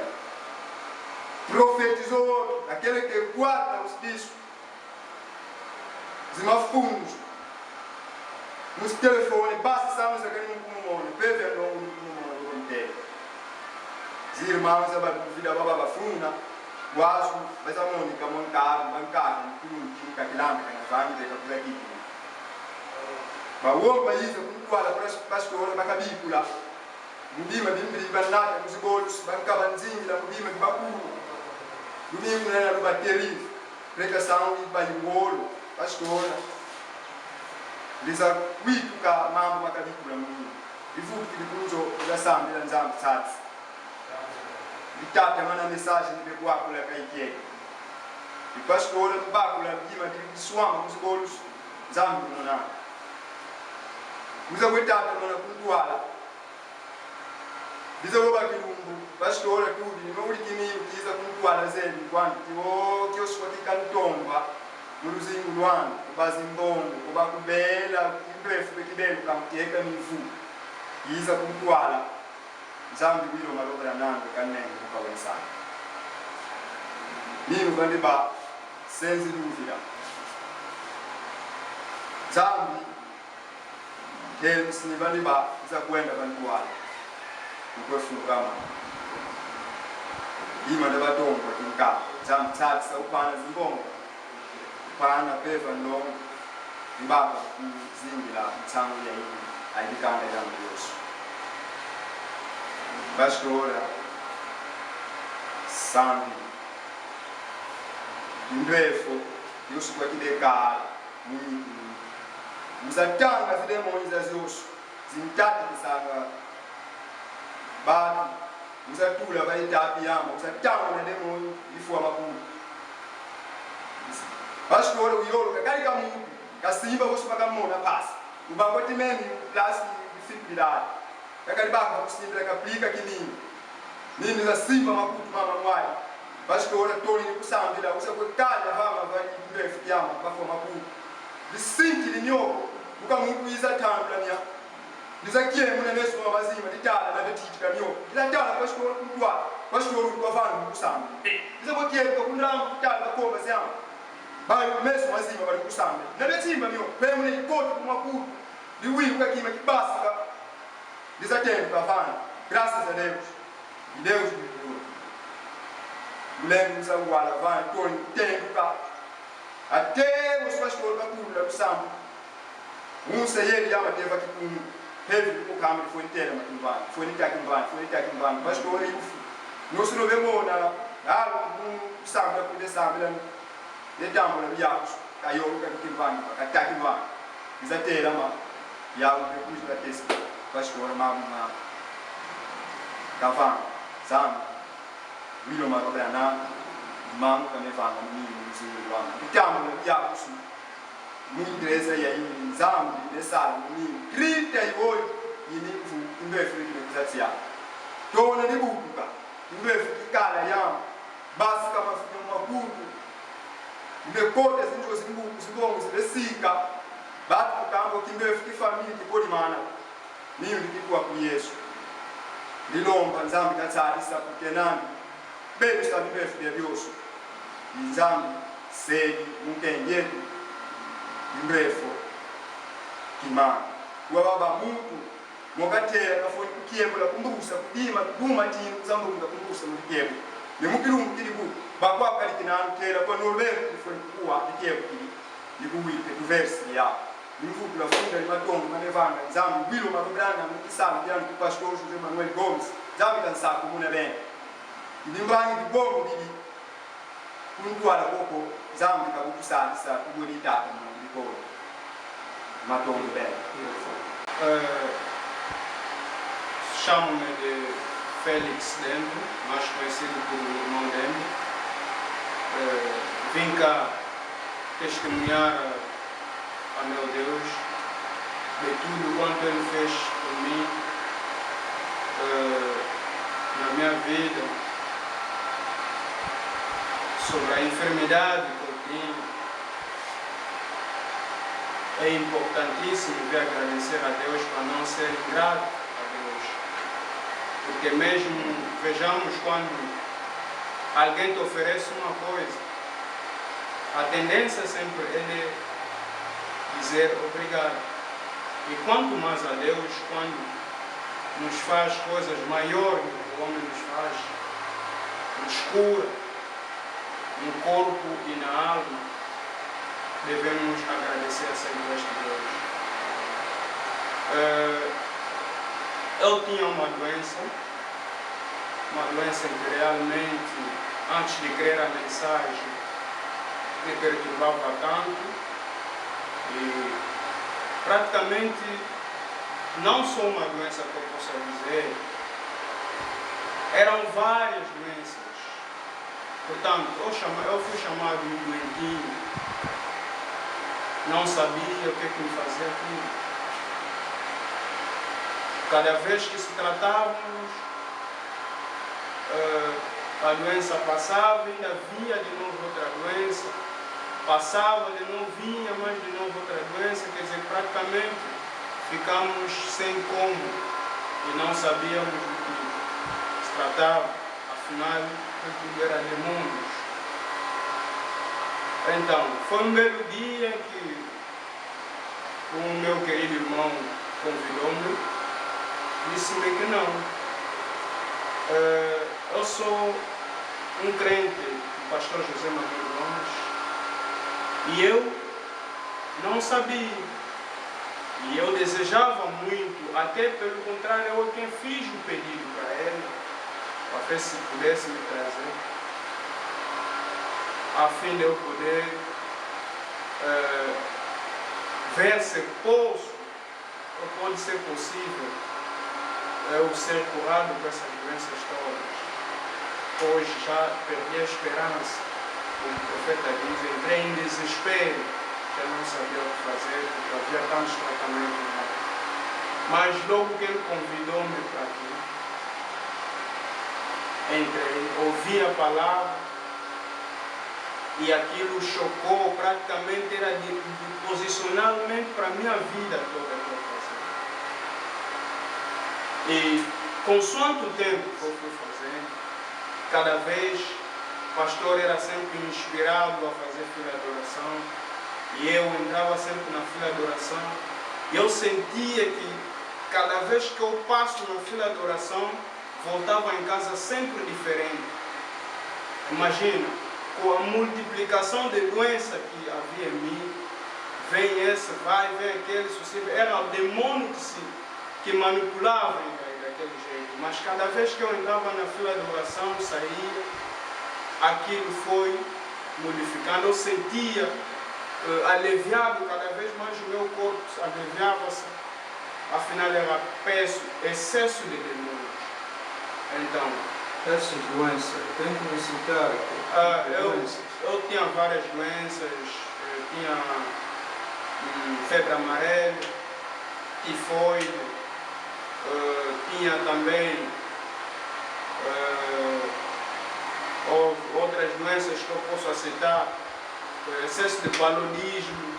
profetizou aquele que guarda os discos zimafundos nos telefones, basta estamos aqui no mundo, pede a nome no mundo inteiro. Os irmãos a vida baba funa, o acho, mas a Mônica bancada, tudo caquilando, que nós vamos ver por aqui. Mas o homem país, o qual a pastora vai cabícula, mudima bimbri banata, nos bolos, bancabanzinha, mudima de bacuru, domingo na lubateri, pregação de baimbolo, pastora. Liza witu ka mambo makabikula mungu ivuki likunzo la sambi la nzambi tsatsi litata mana message ni bekwa kula kaikye ipastora mbakula bima diswama musbolos nzambi mona muza kwetata mona kuntwala liza boba kilumbu pastora tudi no ulikini kiza kuntwala zeni kwanti o kyoswa kikantomba muluzingu lwana kubazimbongo kuba kubela imbefu bekibelo kamteka mifu yiza kumtwala nzambi wilo malobera nange kanenge kukawensana ninu bandi ba senzi luvira nzambi ni bandi ba za kwenda bantwala mkwefukama ima de batombo tinka nzambi tsatsa upana zimbongo pana beva no mbaba kuzingira mtsango ya hii alikanda ya Yesu pastora Sandy, Ndwefo, Yosu kwa kidekala, Mzatanga zile moniza Yosu, zintati kisanga, batu, mzatula bali tapi yama, mzatanga na demo ifu wa makuru. Pastora uyolo, kakali kamu, kasimba Yosu makamona pasi, ubangoti meni, plasi, fitbidari. Kakali baka kusimbira kaplika kinini. Nini za simba makutu mama mwai. Pastora toli ni kusambira, usakwekanya hama vali Ndwefo yama, bafo makuru. Lisinki linyoko, muka mungu iza tambula niya. Nizakie mune nesu wa mazima, ditala na betitika nyoko. Ilatala pastora kutwa, pastora kwa vanu kusambira. Nizakie kwa kundramu kutala kwa ziyama. Bali mesu mazima bali kusambira. Na betimba nyoko, pe mune ikotu kumakuru. Liwi ukakima kibasi ka. Nizatende kwa vanu. Graças a Deus. Deus me perdoa. Mulher usa o guarda, vai, torne, tempo, cá. Até os pastores da cura do samba. Sei ele já teve aqui com teve o câmera foi inteira, mas não vai. Foi nem aqui em vão, pastor ele não se não vê na samba por dessa samba ele dá uma viagem, caiu aqui em vão, aqui em vão. Exatamente, mas já o recurso da tese, pastor mamma cavão, samba, William Marobrana, mamma também vai na minha Então, minha igreja aí, Zambi, nessa 38 e Ndwefo que me fazia. Dona de buca, Ndwefo que cara ya, básica uma buca, depois assim que os bons de sica, bate o campo que Ndwefo que família que pode mana, ninho de que por Jesus. De lomba, Zambi que está ali sabe porque não, bem está Ndwefo de Deus. E Zambi sede, não tem jeito, Ndwefo, que manda. O ababa muito, mogatera, foi o que é para kumbusa, kudima, buma tinha, usando o kumbusa no que é. E muito longo que digo, bagua para que não ter, para não ver que foi o que é que digo que tu verse já. E no futuro a funda de matom, na levanta, Zambi, Willow Marobrana, muito sabe, diante do pastor José Manuel Gomes, Zambi dançar como uma bem. E de banho de bom, puntual pouco, Zambi que o sabe, sabe, o bonita, matou o bem. Chamo-me de Félix Dembro, mais conhecido como irmão Dembro. Vim cá testemunhar a meu Deus de tudo quanto Ele fez por mim na minha vida, sobre a enfermidade que eu tinha. É importantíssimo ver agradecer a Deus para não ser ingrato a Deus. Porque mesmo, vejamos, quando alguém te oferece uma coisa, a tendência sempre é dizer obrigado. E quanto mais a Deus, quando nos faz coisas maiores do que o homem nos faz, nos cura, no corpo e na alma, devemos agradecer sempre a este Deus. Eu tinha uma doença que realmente, antes de crer a mensagem, me perturbava tanto. E praticamente, não só uma doença que eu possa dizer, eram várias doenças. Portanto, eu fui chamado de doentinho. Não sabia o que me fazia aquilo. Cada vez que se tratávamos, a doença passava e ainda vinha de novo outra doença. Passava, de novo vinha, mais de novo outra doença. Quer dizer, praticamente ficamos sem como e não sabíamos do que se tratava. Afinal, tudo era demônios. Então, foi um belo dia que o meu querido irmão convidou-me, disse-me que não. Eu sou um crente do pastor José Manuel Gomes e eu não sabia. E eu desejava muito, até pelo contrário, eu quem fiz o pedido para ele, para ver se pudesse me trazer, a fim de eu poder ver se posso, ou pode ser possível, eu ser curado com essas doenças todas. Hoje já perdi a esperança, como o profeta diz, entrei em desespero, já não sabia o que fazer, porque havia tantos tratamentos lá. Mas logo que ele convidou-me para aqui, entrei, ouvi a palavra e aquilo chocou, praticamente era posicionalmente para a minha vida toda que eu fazia. E consoante o tempo que eu fui fazendo, cada vez o pastor era sempre inspirado a fazer fila de oração e eu entrava sempre na fila de oração e eu sentia que cada vez que eu passo na fila de oração voltava em casa sempre diferente. Imagina, com a multiplicação de doenças que havia em mim, vem esse, vai, vem aquele, era o demônio que manipulava daquele jeito. Mas cada vez que eu entrava na fila de oração, saía, aquilo foi modificando. Eu sentia aliviado, cada vez mais o meu corpo aliviava-se. Afinal era excesso de demônios. Então, essas doenças, tem que me citar eu tinha várias doenças, eu tinha febre amarela, tifoide, tinha também outras doenças que eu posso aceitar, excesso de paludismo,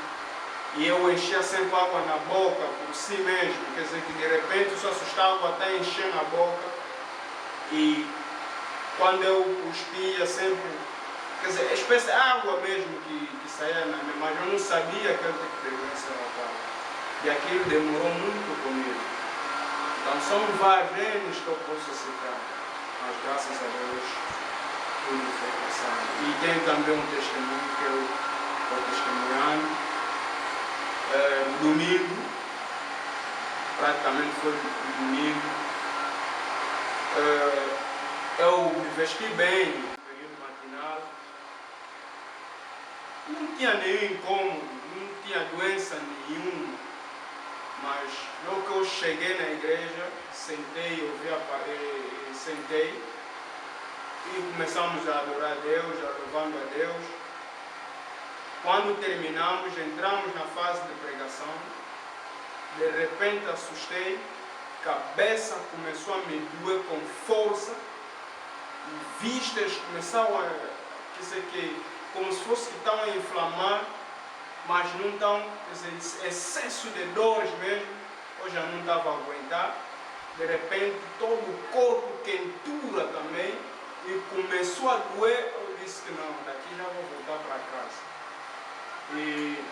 e eu enchia sempre água na boca por si mesmo, quer dizer que de repente eu só assustava até encher na boca, e quando eu cuspia sempre, quer dizer, espécie de água mesmo que saía na minha, mas eu não sabia aquele tipo de doença era tal. E aquilo demorou muito comigo. Então são vários anos que eu posso citar, mas graças a Deus tudo foi passado. E tem também um testemunho que eu estou testemunhando. Domingo, praticamente foi domingo. Eu me vesti bem no período matinal, não tinha nenhum incômodo, não tinha doença nenhuma, mas logo que eu cheguei na igreja, sentei, sentei e começamos a adorar a Deus, a louvando a Deus. Quando terminamos, entramos na fase de pregação, de repente assustei, cabeça começou a me doer com força, e vistas começaram a, quer dizer, que como se fosse que estão a inflamar, mas não estão, quer dizer, excesso de dores mesmo, eu já não estava a aguentar. De repente todo o corpo quentura também, e começou a doer. Eu disse que não, daqui já vou voltar para casa. E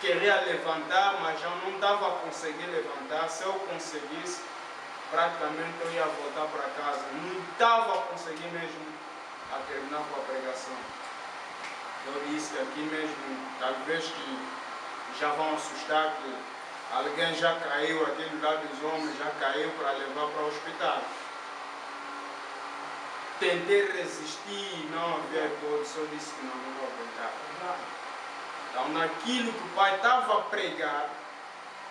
queria levantar, mas já não estava a conseguir levantar. Se eu conseguisse, praticamente eu ia voltar para casa. Não estava a conseguir mesmo a terminar com a pregação. Eu disse que aqui mesmo, talvez que já vão assustar, que alguém já caiu, aquele lado dos homens já caiu para levar para o hospital. Tentei resistir, não havia hipótese, eu disse que não vou aguentar. Então, naquilo que o pai estava a pregar,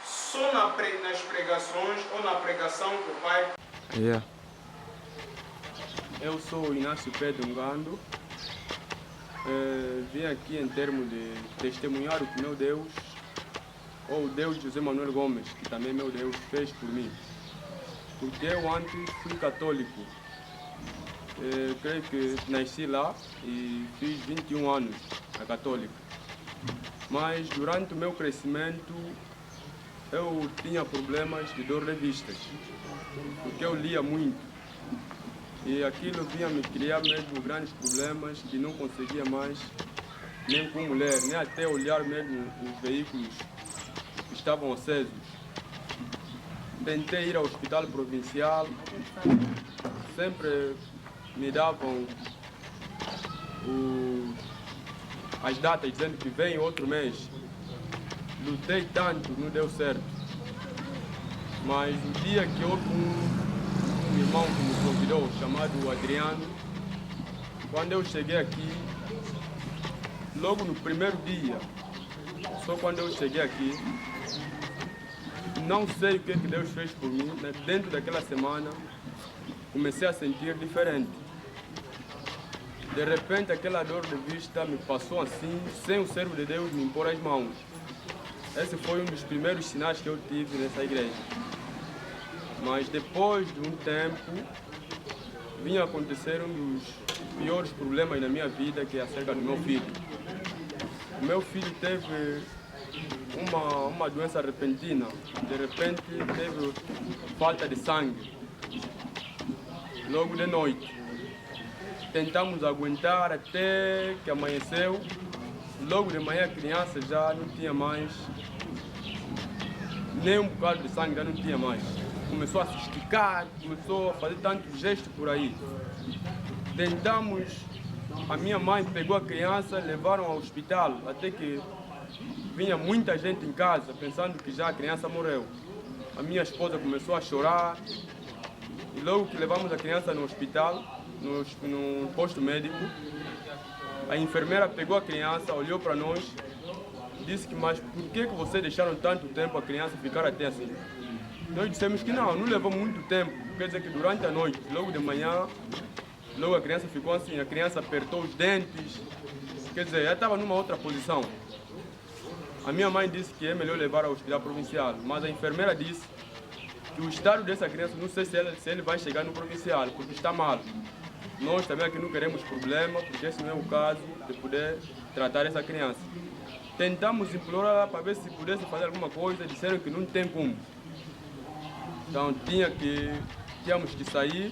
só nas pregações ou na pregação que o pai... Eu sou Inácio Pedro Ngando. Vim aqui em termos de testemunhar o que meu Deus, ou o Deus de José Manuel Gomes, que também meu Deus, fez por mim. Porque eu antes fui católico. Creio que nasci lá e fiz 21 anos na católica. Mas durante o meu crescimento eu tinha problemas de dor de vistas, porque eu lia muito. E aquilo vinha me criar mesmo grandes problemas que não conseguia mais, nem com mulher, nem até olhar mesmo os veículos que estavam acesos. Tentei ir ao hospital provincial, sempre me davam as datas dizendo que vem outro mês. lutei tanto, não deu certo. Mas o dia que houve um irmão que me convidou, chamado Adriano, quando eu cheguei aqui, logo no primeiro dia, só quando eu cheguei aqui, não sei o que Deus fez por mim, né? Dentro daquela semana, comecei a sentir diferente. De repente, aquela dor de vista me passou assim, sem o servo de Deus me impor as mãos. Esse foi um dos primeiros sinais que eu tive nessa igreja. Mas depois de um tempo, vinha acontecer um dos piores problemas na minha vida, que é acerca do meu filho. O meu filho teve uma doença repentina. De repente, teve falta de sangue. Logo de noite. Tentamos aguentar até que amanheceu. Logo de manhã a criança já não tinha mais, nem um bocado de sangue já não tinha mais. Começou a se esticar, começou a fazer tanto gesto por aí. Tentamos, a minha mãe pegou a criança, levaram ao hospital, até que vinha muita gente em casa, pensando que já a criança morreu. A minha esposa começou a chorar, e logo que levamos a criança no hospital, no posto médico, a enfermeira pegou a criança, olhou para nós, disse que, mas por que vocês deixaram tanto tempo a criança ficar até assim? Nós dissemos que não levou muito tempo, quer dizer que durante a noite, logo de manhã, logo a criança ficou assim, a criança apertou os dentes, quer dizer, ela estava numa outra posição. A minha mãe disse que é melhor levar ao hospital provincial, mas a enfermeira disse que o estado dessa criança, não sei se ele vai chegar no provincial, porque está mal. Nós também aqui não queremos problema, porque esse não é o caso de poder tratar essa criança. Tentamos implorar para ver se pudesse fazer alguma coisa, disseram que não tem como. Então tínhamos que sair,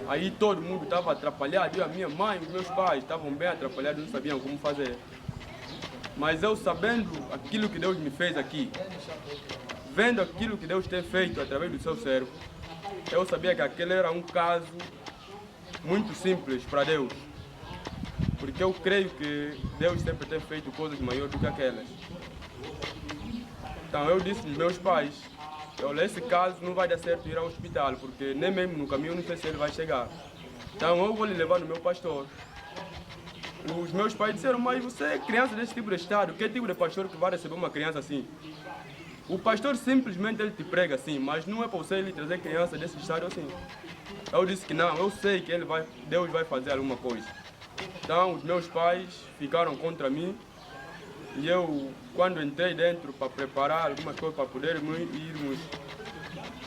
aí todo mundo estava atrapalhado, eu, a minha mãe, os meus pais estavam bem atrapalhados, não sabiam como fazer. Mas eu sabendo aquilo que Deus me fez aqui, vendo aquilo que Deus tem feito através do seu servo, eu sabia que aquele era um caso muito simples para Deus. Porque eu creio que Deus sempre tem feito coisas maiores do que aquelas. Então eu disse aos meus pais, olha, esse caso não vai dar certo ir ao hospital, porque nem mesmo no caminho eu não sei se ele vai chegar. Então eu vou lhe levar no meu pastor. Os meus pais disseram, mas você é criança desse tipo de estado, que tipo de pastor que vai receber uma criança assim? O pastor simplesmente ele te prega assim, mas não é para você ele trazer criança desse estado assim. Eu disse que não, eu sei que Deus vai fazer alguma coisa. Então os meus pais ficaram contra mim e eu, quando entrei dentro para preparar algumas coisas para podermos irmos,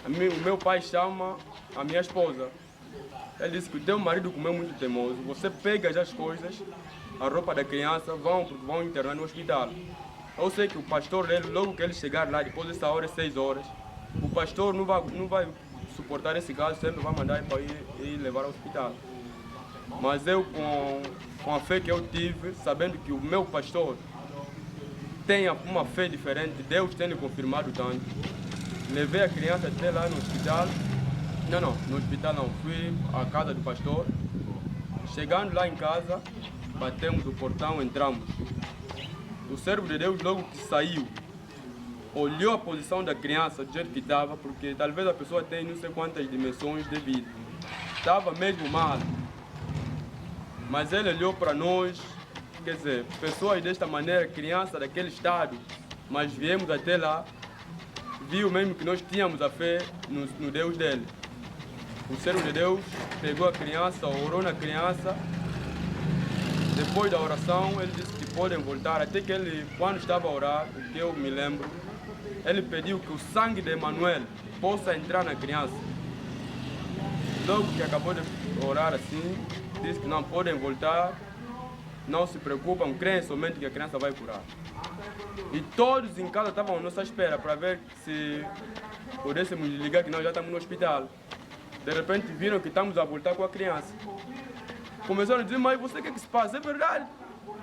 o meu pai chama a minha esposa. Ele disse que o teu marido como é muito teimoso, você pega as coisas, a roupa da criança, vão internar no hospital. Eu sei que o pastor dele, logo que ele chegar lá, depois dessa hora, 6 horas, o pastor não vai suportar esse caso, sempre vai mandar para ir levar ao hospital. Mas eu, com a fé que eu tive, sabendo que o meu pastor tem uma fé diferente, Deus tem lhe confirmado tanto, levei a criança até lá no hospital. No hospital não, fui à casa do pastor. Chegando lá em casa, batemos o portão, entramos. O servo de Deus logo que saiu, olhou a posição da criança do jeito que estava, porque talvez a pessoa tenha não sei quantas dimensões de vida. Estava mesmo mal. Mas ele olhou para nós, quer dizer, pessoas desta maneira, criança daquele estado, mas viemos até lá, viu mesmo que nós tínhamos a fé no Deus dele. O servo de Deus pegou a criança, orou na criança. Depois da oração, ele disse que podem voltar. Até que ele, quando estava a orar, o que eu me lembro, ele pediu que o sangue de Emanuel possa entrar na criança. Logo que acabou de orar assim, disse que não podem voltar, não se preocupam, creem somente que a criança vai curar. E todos em casa estavam à nossa espera para ver se pudéssemos ligar que nós já estamos no hospital. De repente viram que estamos a voltar com a criança. Começaram a dizer, mas você o que se passa? É verdade.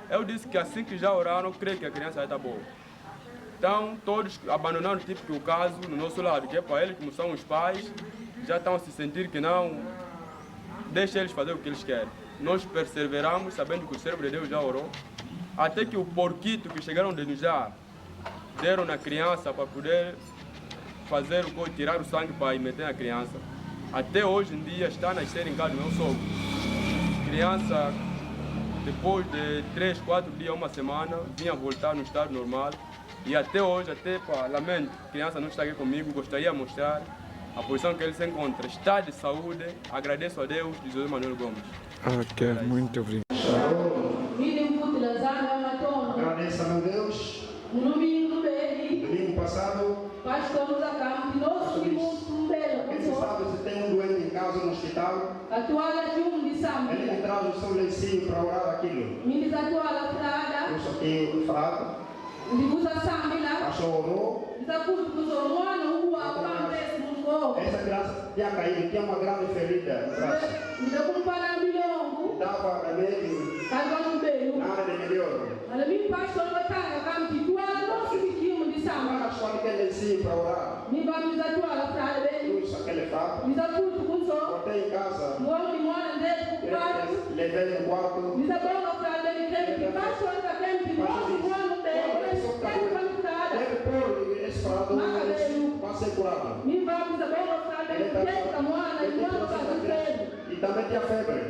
Eu disse que assim que já oraram, creio que a criança já está boa. Então todos abandonaram tipo o caso no nosso lado, que é para eles, como são os pais, já estão a se sentir que não, deixa eles fazer o que eles querem. Nós perseveramos, sabendo que o servo de Deus já orou, até que o porquito que chegaram de nos dar deram na criança para poder fazer o que? Tirar o sangue para meter na criança. Até hoje em dia está a nascer em casa do meu sogro. Criança, depois de 3, 4 dias, uma semana, vinha voltar no estado normal. E até hoje, lamento, a criança não está aqui comigo, gostaria de mostrar a posição que ele se encontra. Está de saúde, agradeço a Deus de José Manuel Gomes. Ok, muito obrigado. Agradeço a meu Deus. No domingo passado, esse sábado se tem um doente em casa no hospital, ele me traz o seu lencinho para orar aquilo. Eu só tenho fraco. Pastor orou. Essa criança tinha caído, tinha uma grande ferida no braço. Dava remédio, nada de melhor. Mas quando ele lencinho para orar, trouxe aquele fraco, botei em casa, levei no quarto. Deve pôr esse fraco para ser curado. E também tinha febre.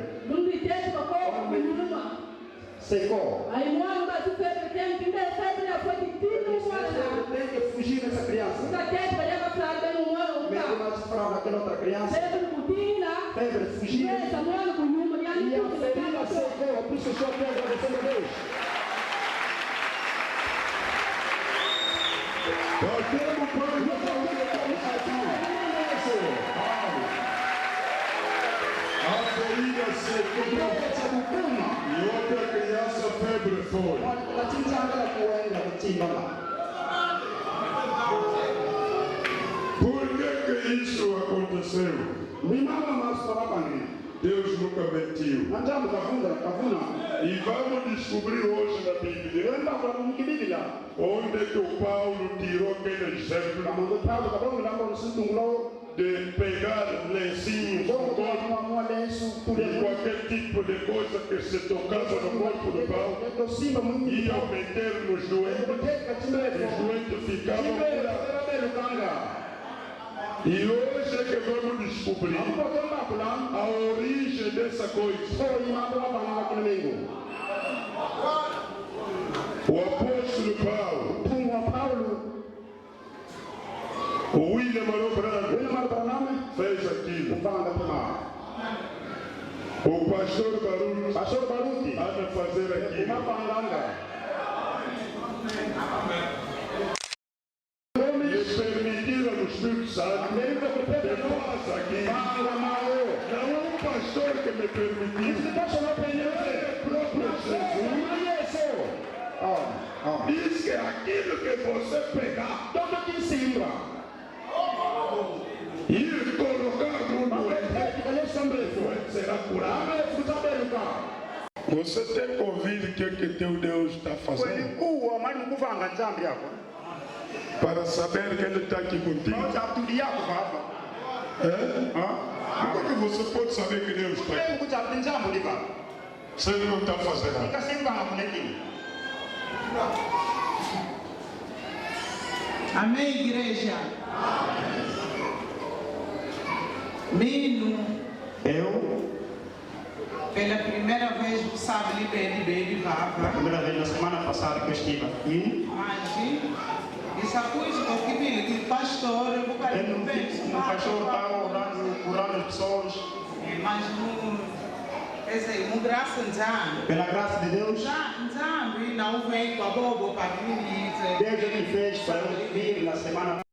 Secou. Tem que fugir dessa criança. Mesmo mais fraco daquela outra criança. Febre, fugir. E a ferida secou. Por isso eu só quero agradecer a Deus. A ferida secou e outra criança febre foi. Por que isso aconteceu? Deus nunca mentiu. E vamos descobrir hoje na Bíblia onde que o Paulo tirou aquele exemplo de pegar lencinhos no corpo e qualquer tipo de coisa que se tocava no corpo do Paulo ia meter no joelho e o joelho ficava curado. E hoje é que vamos descobrir a origem dessa coisa. O apóstolo Paulo, o William Branco, fez aquilo. O pastor Baruti, há de fazer aquilo. Permitiram o Espírito Santo de nós aqui. Não é um pastor que me permitiu. É o próprio Jesus. Diz que aquilo que você pegar, toma aqui em cima e colocar no doente, será curado. Você tem que ouvir o que teu Deus está fazendo para saber que Ele está aqui contigo. Como é que você pode saber que Deus está aqui? Se Ele não está fazendo nada. Amém, igreja? Menino, pela primeira vez que sabe de Baba. Primeira vez na semana passada que eu estive aqui. Essa coisa que pastor, eu vou cair no peito. O pastor está curando as pessoas. Mas pela graça de Deus, não vem com a bobo para Deus me fez para eu vir na semana.